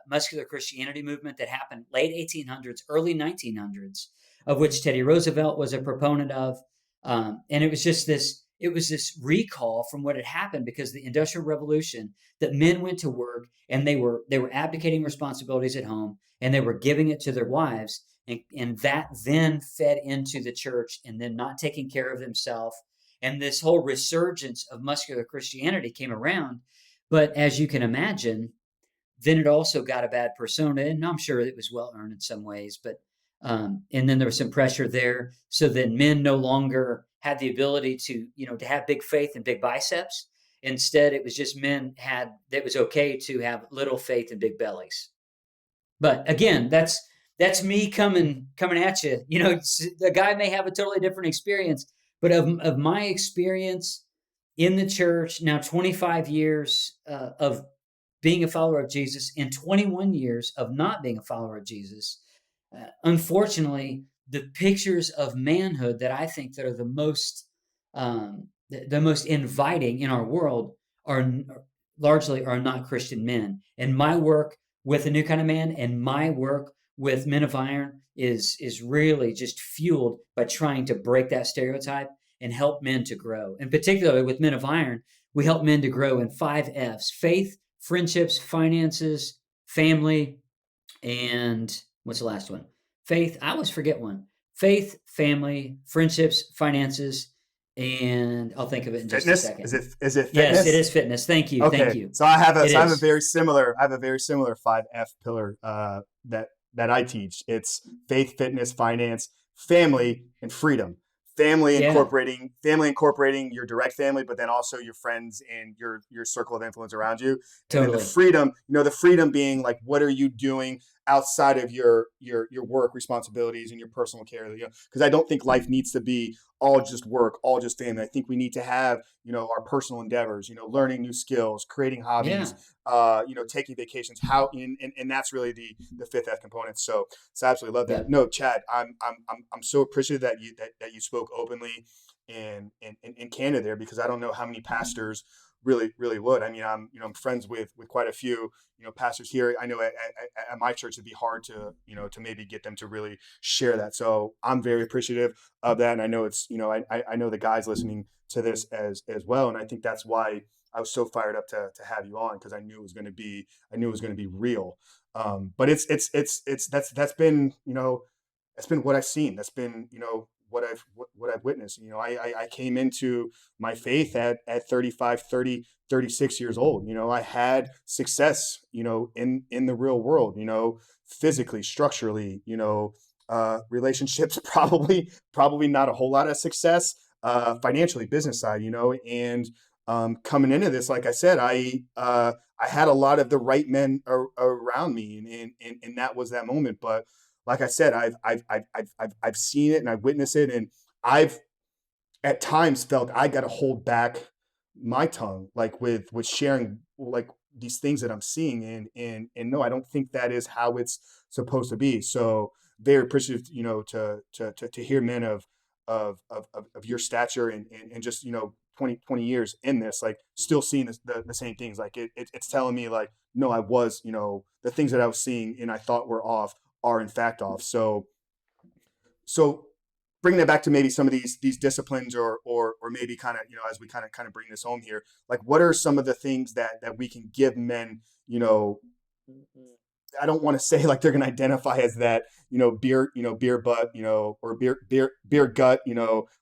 muscular Christianity movement that happened late 1800s, early 1900s, of which Teddy Roosevelt was a proponent of, and it was this recall from what had happened because the Industrial Revolution, that men went to work and they were abdicating responsibilities at home and they were giving it to their wives, and that then fed into the church, and then not taking care of themselves. And this whole resurgence of muscular Christianity came around. But as you can imagine, then it also got a bad persona, and I'm sure it was well earned in some ways. But and then there was some pressure there, so then men no longer had the ability to have big faith and big biceps. Instead, it was just it was okay to have little faith and big bellies. But again, that's me coming at you. The guy may have a totally different experience, but of my experience in the church, now 25 years of being a follower of Jesus and 21 years of not being a follower of Jesus, unfortunately, the pictures of manhood that I think that are the most inviting in our world are largely not Christian men. And my work with A New Kind of Man and my work with Men of Iron is really just fueled by trying to break that stereotype and help men to grow. And particularly with Men of Iron, we help men to grow in 5 F's: faith, friendships, finances, family, and what's the last one? Faith. I always forget one. Faith, family, friendships, finances, and I'll think of it in just
fitness?
a second.
Is it fitness?
Yes, it is fitness. Thank you.
Okay.
Thank you.
So I have a very similar 5F pillar that I teach. It's faith, fitness, finance, family, and freedom. Family incorporating your direct family, but then also your friends and your circle of influence around you.
Totally.
And then the freedom being like, what are you doing outside of your work responsibilities and your personal care? Because I don't think life needs to be all just work, all just family. I think we need to have, our personal endeavors, learning new skills, creating hobbies, taking vacations, and that's really the 5th F component. So I absolutely love that. Yeah. No, Chad, I'm so appreciative that you spoke openly and candid there, because I don't know how many pastors really would. I mean, I'm friends with quite a few, pastors here. I know at my church, it'd be hard to maybe get them to really share that. So I'm very appreciative of that. And I know it's, I know the guys listening to this as well. And I think that's why I was so fired up to have you on, because I knew it was going to be real. But that's been what I've seen. That's been, what I've witnessed. I came into my faith at 36 years old. I had success, in the real world, physically, structurally, relationships, probably not a whole lot of success. financially, business side, and coming into this, like I said, I had a lot of the right men around me, and that was that moment. But like I said, I've seen it and I've witnessed it, and I've at times felt I got to hold back my tongue, like with sharing like these things that I'm seeing, and no, I don't think that is how it's supposed to be. So very appreciative, to hear men of your stature and just 20 years in this, like still seeing the same things. Like it's telling me like, no, I was, the things that I was seeing and I thought were off are in fact off. So bringing it back to maybe some of these disciplines, or maybe kind of, as we kind of bring this home here, like what are some of the things that we can give men, I don't want to say like they're going to identify as that, beer butt, or beer gut,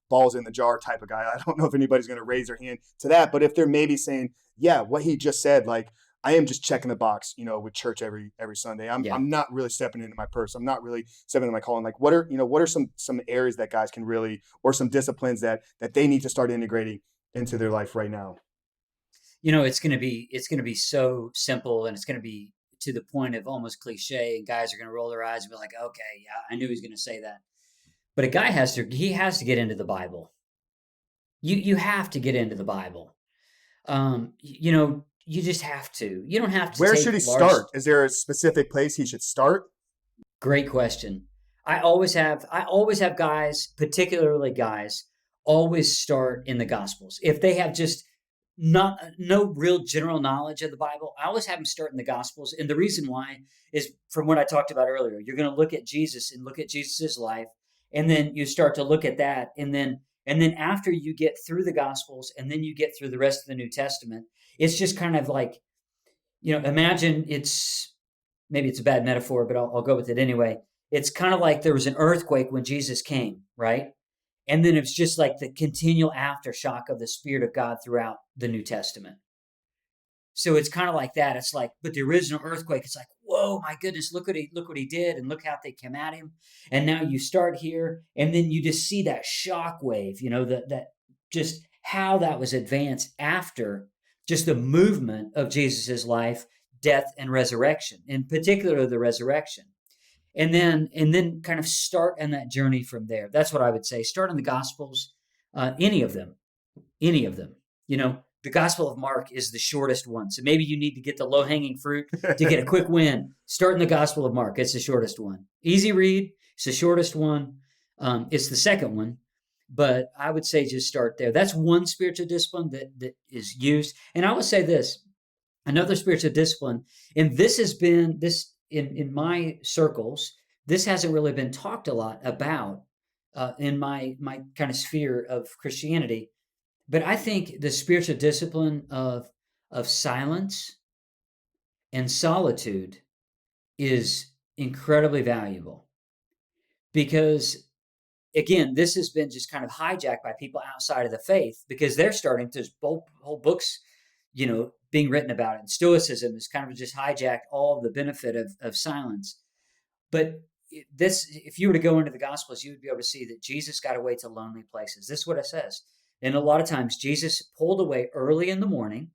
balls in the jar type of guy. I don't know if anybody's going to raise their hand to that, but if they're maybe saying, yeah, what he just said, like, I am just checking the box, with church every Sunday. I'm not really stepping into my purse. I'm not really stepping into my calling. Like, what are some areas that guys can really, or some disciplines that they need to start integrating into their life right now?
It's going to be so simple, and it's going to be to the point of almost cliche, and guys are going to roll their eyes and be like, okay, yeah, I knew he was going to say that. But a guy has to get into the Bible. You have to get into the Bible. You just have to. You don't have to.
Where should he start? Is there a specific place he should start?
Great question. I always have guys, particularly guys, always start in the Gospels. If they have just no real general knowledge of the Bible, I always have them start in the Gospels. And the reason why is from what I talked about earlier. You're going to look at Jesus and look at Jesus's life, and then you start to look at that, and then after you get through the Gospels, and then you get through the rest of the New Testament, it's just kind of like, imagine maybe it's a bad metaphor, but I'll go with it anyway. It's kind of like there was an earthquake when Jesus came, right? And then it's just like the continual aftershock of the Spirit of God throughout the New Testament. So it's kind of like that. It's like, but the original earthquake, it's like, whoa, my goodness, look what he did, and look how they came at him. And now you start here, and then you just see that shock wave, that just how that was advanced after just the movement of Jesus's life, death, and resurrection, in particular the resurrection. And then kind of start on that journey from there. That's what I would say. Start in the Gospels, any of them. The Gospel of Mark is the shortest one. So maybe you need to get the low-hanging fruit to get a quick win. Start in the Gospel of Mark. It's the shortest one. Easy read. It's the shortest one. It's the second one. But I would say just start there. That's one spiritual discipline that is used. And I would say this, another spiritual discipline, and this has been, in my circles, this hasn't really been talked a lot about in my kind of sphere of Christianity. But I think the spiritual discipline of silence and solitude is incredibly valuable, because again, this has been just kind of hijacked by people outside of the faith, because they're starting to whole books, being written about it. And Stoicism has kind of just hijacked all of the benefit of silence. But if you were to go into the Gospels, you would be able to see that Jesus got away to lonely places. This is what it says. And a lot of times Jesus pulled away early in the morning.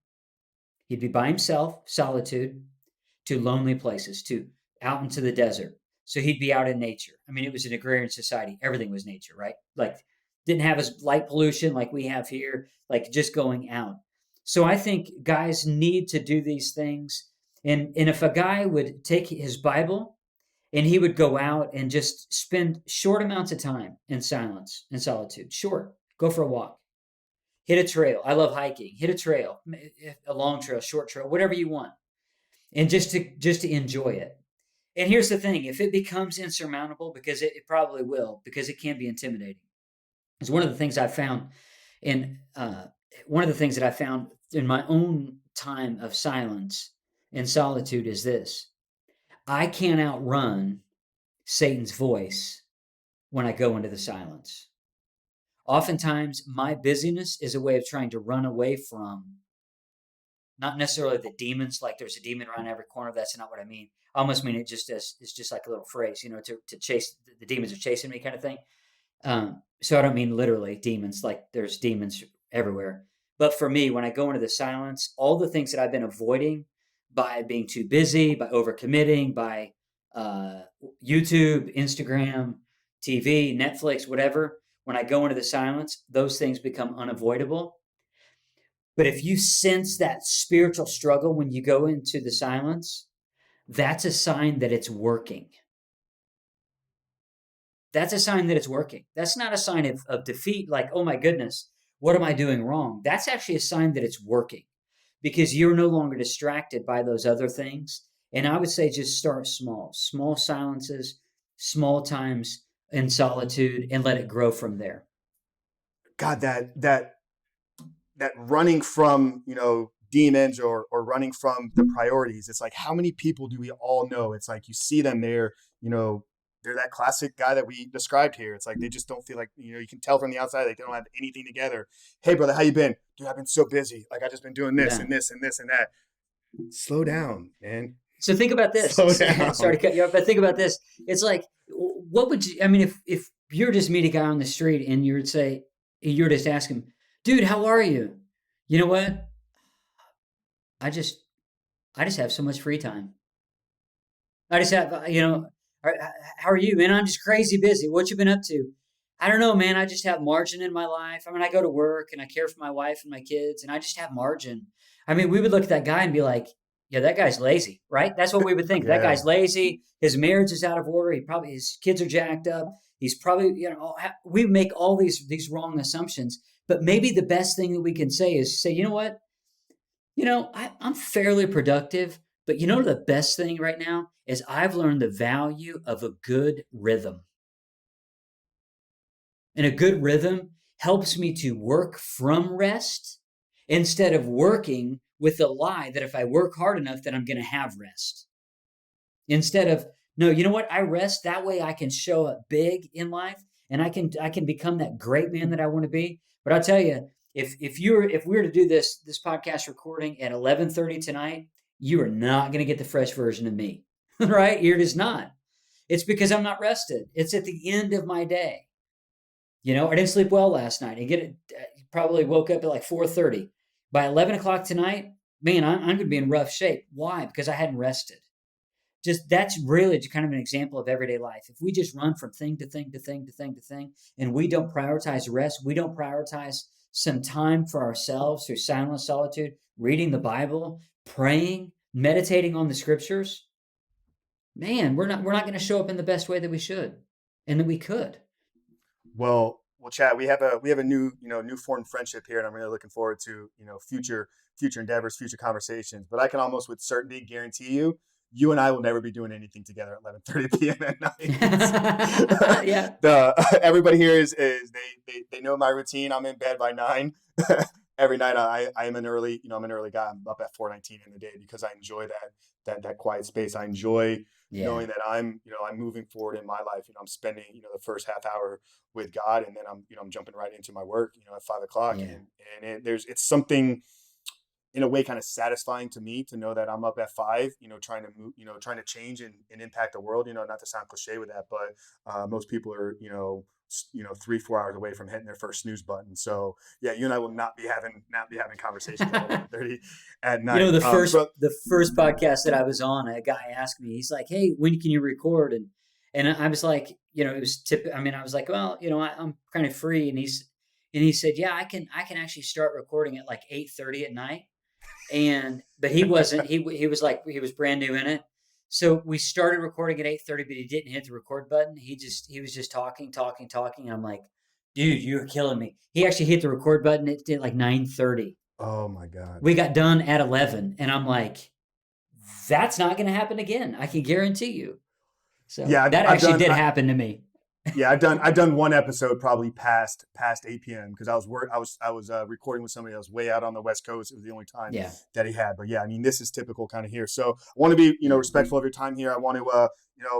He'd be by himself, solitude, to lonely places, to out into the desert. So he'd be out in nature. I mean, it was an agrarian society. Everything was nature, right? Like, didn't have as light pollution like we have here, like just going out. So I think guys need to do these things. And if a guy would take his Bible and he would go out and just spend short amounts of time in silence and solitude, go for a walk, hit a trail. I love hiking. Hit a trail, a long trail, short trail, whatever you want. And just to enjoy it. And here's the thing, if it becomes insurmountable, because it probably will, because it can be intimidating. It's one of the things I found in my own time of silence and solitude is this. I can't outrun Satan's voice when I go into the silence. Oftentimes, my busyness is a way of trying to run away from, not necessarily the demons, like there's a demon around every corner. That's not what I mean. I almost mean it just as, it's just like a little phrase, to chase, the demons are chasing me kind of thing. So I don't mean literally demons, like there's demons everywhere. But for me, when I go into the silence, all the things that I've been avoiding by being too busy, by overcommitting, by uh, YouTube, Instagram, TV, Netflix, whatever, when I go into the silence, those things become unavoidable. But if you sense that spiritual struggle when you go into the silence, that's a sign that it's working. That's a sign that it's working. That's not a sign of defeat, like, oh my goodness, what am I doing wrong? That's actually a sign that it's working because you're no longer distracted by those other things. And I would say just start small, small silences, small times in solitude, and let it grow from there.
God, that running from, demons or running from the priorities. It's like, how many people do we all know? It's like, you see them there, they're that classic guy that we described here. It's like, they just don't feel like, you can tell from the outside, they don't have anything together. Hey brother, how you been? Dude, I've been so busy. Like, I just been doing this
Yeah.
and this and this and that. Slow down, man.
So think about this.
Slow down.
Sorry to cut you off, but think about this. It's like, what would you, I mean, if you're just meet a guy on the street and you would say, you're just ask him, dude, how are you? You know what? I just have so much free time. I just have, how are you, man? I'm just crazy busy. What you been up to? I don't know, man. I just have margin in my life. I mean, I go to work and I care for my wife and my kids, and I just have margin. I mean, we would look at that guy and be like, yeah, that guy's lazy, right? That's what we would think. That
Yeah.
guy's lazy. His marriage is out of order. His kids are jacked up. He's probably, we make all these wrong assumptions. But maybe the best thing that we can say is say, you know what? I'm fairly productive, but the best thing right now is I've learned the value of a good rhythm. And a good rhythm helps me to work from rest instead of working with the lie that if I work hard enough, that I'm going to have rest. Instead of, no, you know what? I rest. That way I can show up big in life and I can become that great man that I want to be. But I'll tell you, if we were to do this podcast recording at 11:30 tonight, you are not going to get the fresh version of me, right? You're just not. It's because I'm not rested. It's at the end of my day. I didn't sleep well last night. Probably woke up at like 4:30. By 11 o'clock tonight, man, I'm going to be in rough shape. Why? Because I hadn't rested. That's really just kind of an example of everyday life. If we just run from thing to thing to thing to thing to thing, and we don't prioritize rest, we don't prioritize some time for ourselves through silence, solitude, reading the Bible, praying, meditating on the scriptures, man, we're not going to show up in the best way that we should and that we could.
Well, Chad, we have a new formed friendship here, and I'm really looking forward to, future endeavors, future conversations. But I can almost with certainty guarantee you and I will never be doing anything together at 11:30 p.m. at night.
Yeah.
Everybody here is they know my routine. I'm in bed by 9. Every night I am an early, I'm an early guy. I'm up at 4:19 in the day because I enjoy that quiet space. I enjoy knowing that I'm moving forward in my life. I'm spending, the first half hour with God, and then I'm jumping right into my work, at 5 o'clock.
Yeah.
And it's something in a way kind of satisfying to me to know that I'm up at 5, trying to move, trying to change and impact the world, not to sound cliche with that, but most people are, 3-4 hours away from hitting their first snooze button. So yeah, you and I will not be having conversations at 11:30 at night.
The first podcast that I was on, a guy asked me, he's like, "Hey, when can you record?" And I was like, it was I was like, well, I'm kind of free. And he said, yeah, I can actually start recording at like 8:30 at night. But he wasn't, he was like, he was brand new in it. So we started recording at 8:30, but he didn't hit the record button. He was just talking. And I'm like, dude, you're killing me. He actually hit the record button at like 9:30.
Oh my God.
We got done at 11. And I'm like, that's not going to happen again. I can guarantee you. So yeah, that actually did happen to me.
Yeah, I've done one episode probably past 8 p.m. because I was recording with somebody else way out on the West Coast. It was the only time that he had. But yeah, I mean, this is typical kind of here. So I want to be respectful of your time here. I want to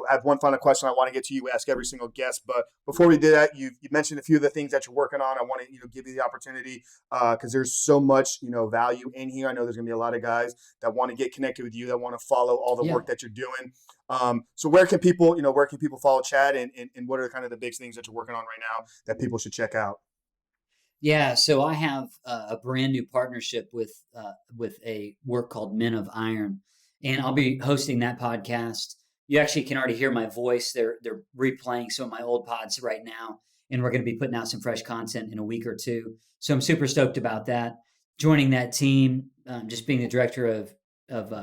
I have one final question I want to get to you, ask every single guest. But before we do that, you mentioned a few of the things that you're working on. I want to give you the opportunity because there's so much value in here. I know there's going to be a lot of guys that want to get connected with you, that want to follow all the work that you're doing. So where can people follow Chad, and what are kind of the big things that you're working on right now that people should check out?
Yeah, so I have a brand new partnership with a work called Men of Iron, and I'll be hosting that podcast. You actually can already hear my voice. They're replaying some of my old pods right now, and we're going to be putting out some fresh content in a week or two. So I'm super stoked about that. Joining that team, just being the director of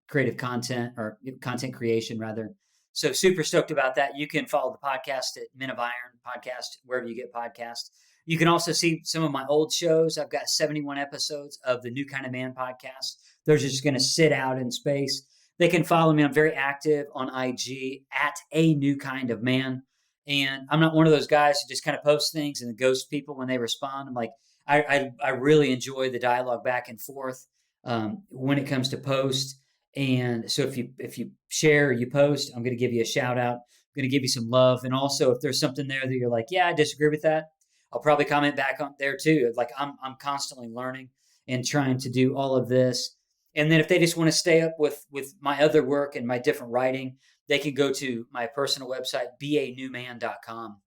creative content or content creation rather. So super stoked about that. You can follow the podcast at Men of Iron Podcast wherever you get podcasts. You can also see some of my old shows. I've got 71 episodes of the New Kind of Man podcast. Those are just going to sit out in space. They can follow me. I'm very active on IG at A New Kind of Man. And I'm not one of those guys who just kind of post things and ghost people when they respond. I'm like, I really enjoy the dialogue back and forth when it comes to post. And so if you share or you post, I'm going to give you a shout out. I'm going to give you some love. And also, if there's something there that you're like, yeah, I disagree with that, I'll probably comment back on there too. Like I'm constantly learning and trying to do all of this. And then if they just want to stay up with my other work and my different writing, they can go to my personal website, beanewman.com,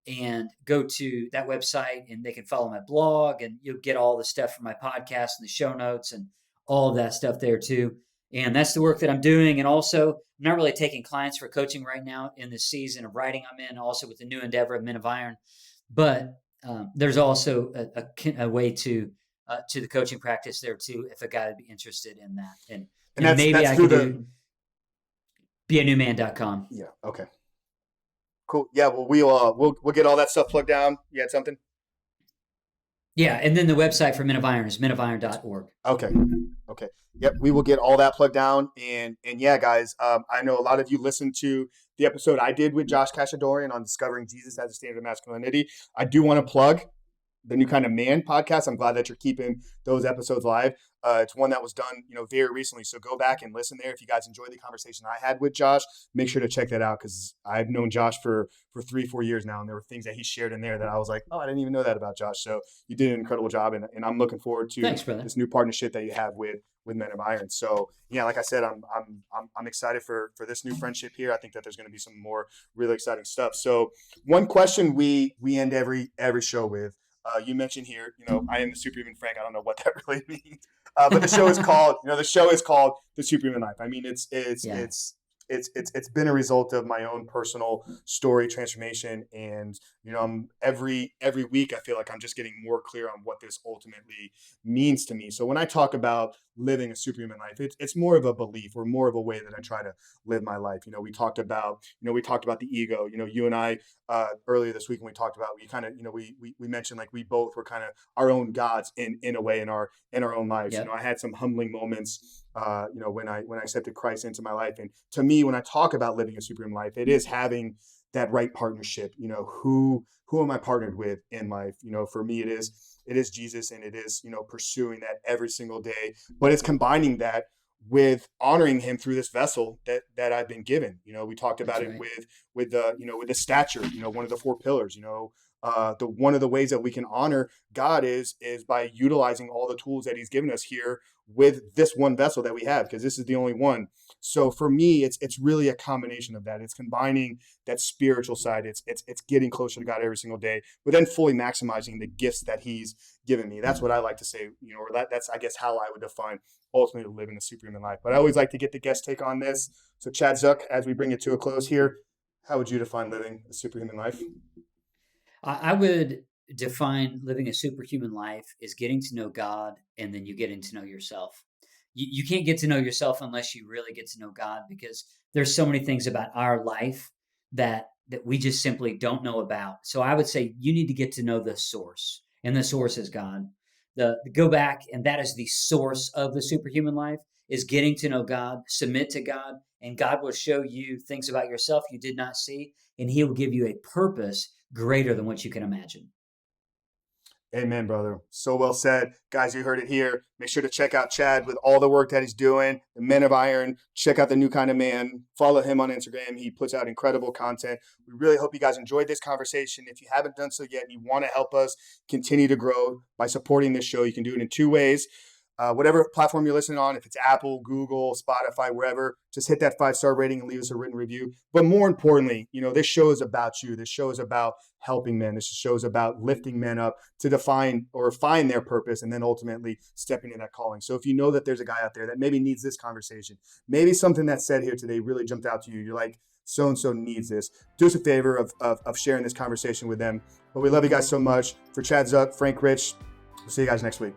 and go to that website and they can follow my blog and you'll get all the stuff from my podcast and the show notes and all of that stuff there too. And that's the work that I'm doing. And also, I'm not really taking clients for coaching right now in the season of writing I'm in, also with the new endeavor of Men of Iron. But there's also a way to the coaching practice there too, if a guy would be interested in that. And maybe I could do beanewman.com.
Yeah. Okay. Cool. Yeah. Well, we'll get all that stuff plugged down. You had something?
Yeah. And then the website for Men of Iron is menofiron.org.
Okay. Okay. Yep. We will get all that plugged down. And yeah, guys, I know a lot of you listened to the episode I did with Josh Cashadorian on discovering Jesus as a standard of masculinity. I do want to plug the New Kind of Man podcast. I'm glad that you're keeping those episodes live. It's one that was done, very recently. So go back and listen there. If you guys enjoyed the conversation I had with Josh, make sure to check that out because I've known Josh for 3-4 years now. And there were things that he shared in there that I was like, oh, I didn't even know that about Josh. So you did an incredible job. And I'm looking forward to this new partnership that you have with Men of Iron. So yeah, like I said, I'm excited for this new friendship here. I think that there's going to be some more really exciting stuff. So one question we end every show with, you mentioned here, I am the Superhuman Frank. I don't know what that really means, but the show is called, The Superhuman Life. I mean, it's been a result of my own personal story transformation, and every week I feel like I'm just getting more clear on what this ultimately means to me. So when I talk about living a superhuman life, it's more of a belief or more of a way that I try to live my life. We talked about the ego. You and I earlier this week when we talked about, we kind of we mentioned like we both were kind of our own gods in a way in our own lives. Yep. I had some humbling moments when I accepted Christ into my life. And to me, when I talk about living a superhuman life, it is having that right partnership. Who am I partnered with in life? For me, it is Jesus, and it is, pursuing that every single day, but it's combining that with honoring him through this vessel that I've been given. We talked about it with the stature, one of the 4 pillars. One of the ways that we can honor God is by utilizing all the tools that he's given us here with this one vessel that we have, because this is the only one. So for me, it's really a combination of that. It's combining that spiritual side. It's getting closer to God every single day, but then fully maximizing the gifts that he's given me. That's what I like to say, or that's, I guess, how I would define ultimately living a superhuman life. But I always like to get the guest take on this. So Chad Zueck, as we bring it to a close here, how would you define living a superhuman life?
I would define living a superhuman life is getting to know God, and then you getting to know yourself. You can't get to know yourself unless you really get to know God, because there's so many things about our life that we just simply don't know about. So I would say you need to get to know the source, and the source is God. Go back, and that is the source of the superhuman life, is getting to know God, submit to God, and God will show you things about yourself you did not see, and he will give you a purpose greater than what you can imagine.
Amen, brother. So well said. Guys, you heard it here. Make sure to check out Chad with all the work that he's doing, the Men of Iron. Check out the New Kind of Man. Follow him on Instagram. He puts out incredible content. We really hope you guys enjoyed this conversation. If you haven't done so yet and you want to help us continue to grow by supporting this show, you can do it in 2 ways. Whatever platform you're listening on, if it's Apple, Google, Spotify, wherever, just hit that 5-star rating and leave us a written review. But more importantly, this show is about you. This show is about helping men. This show is about lifting men up to define or find their purpose and then ultimately stepping in that calling. So if you know that there's a guy out there that maybe needs this conversation, maybe something that's said here today really jumped out to you. You're like, so-and-so needs this. Do us a favor of sharing this conversation with them. But we love you guys so much. For Chad Zueck, Frank Rich, we'll see you guys next week.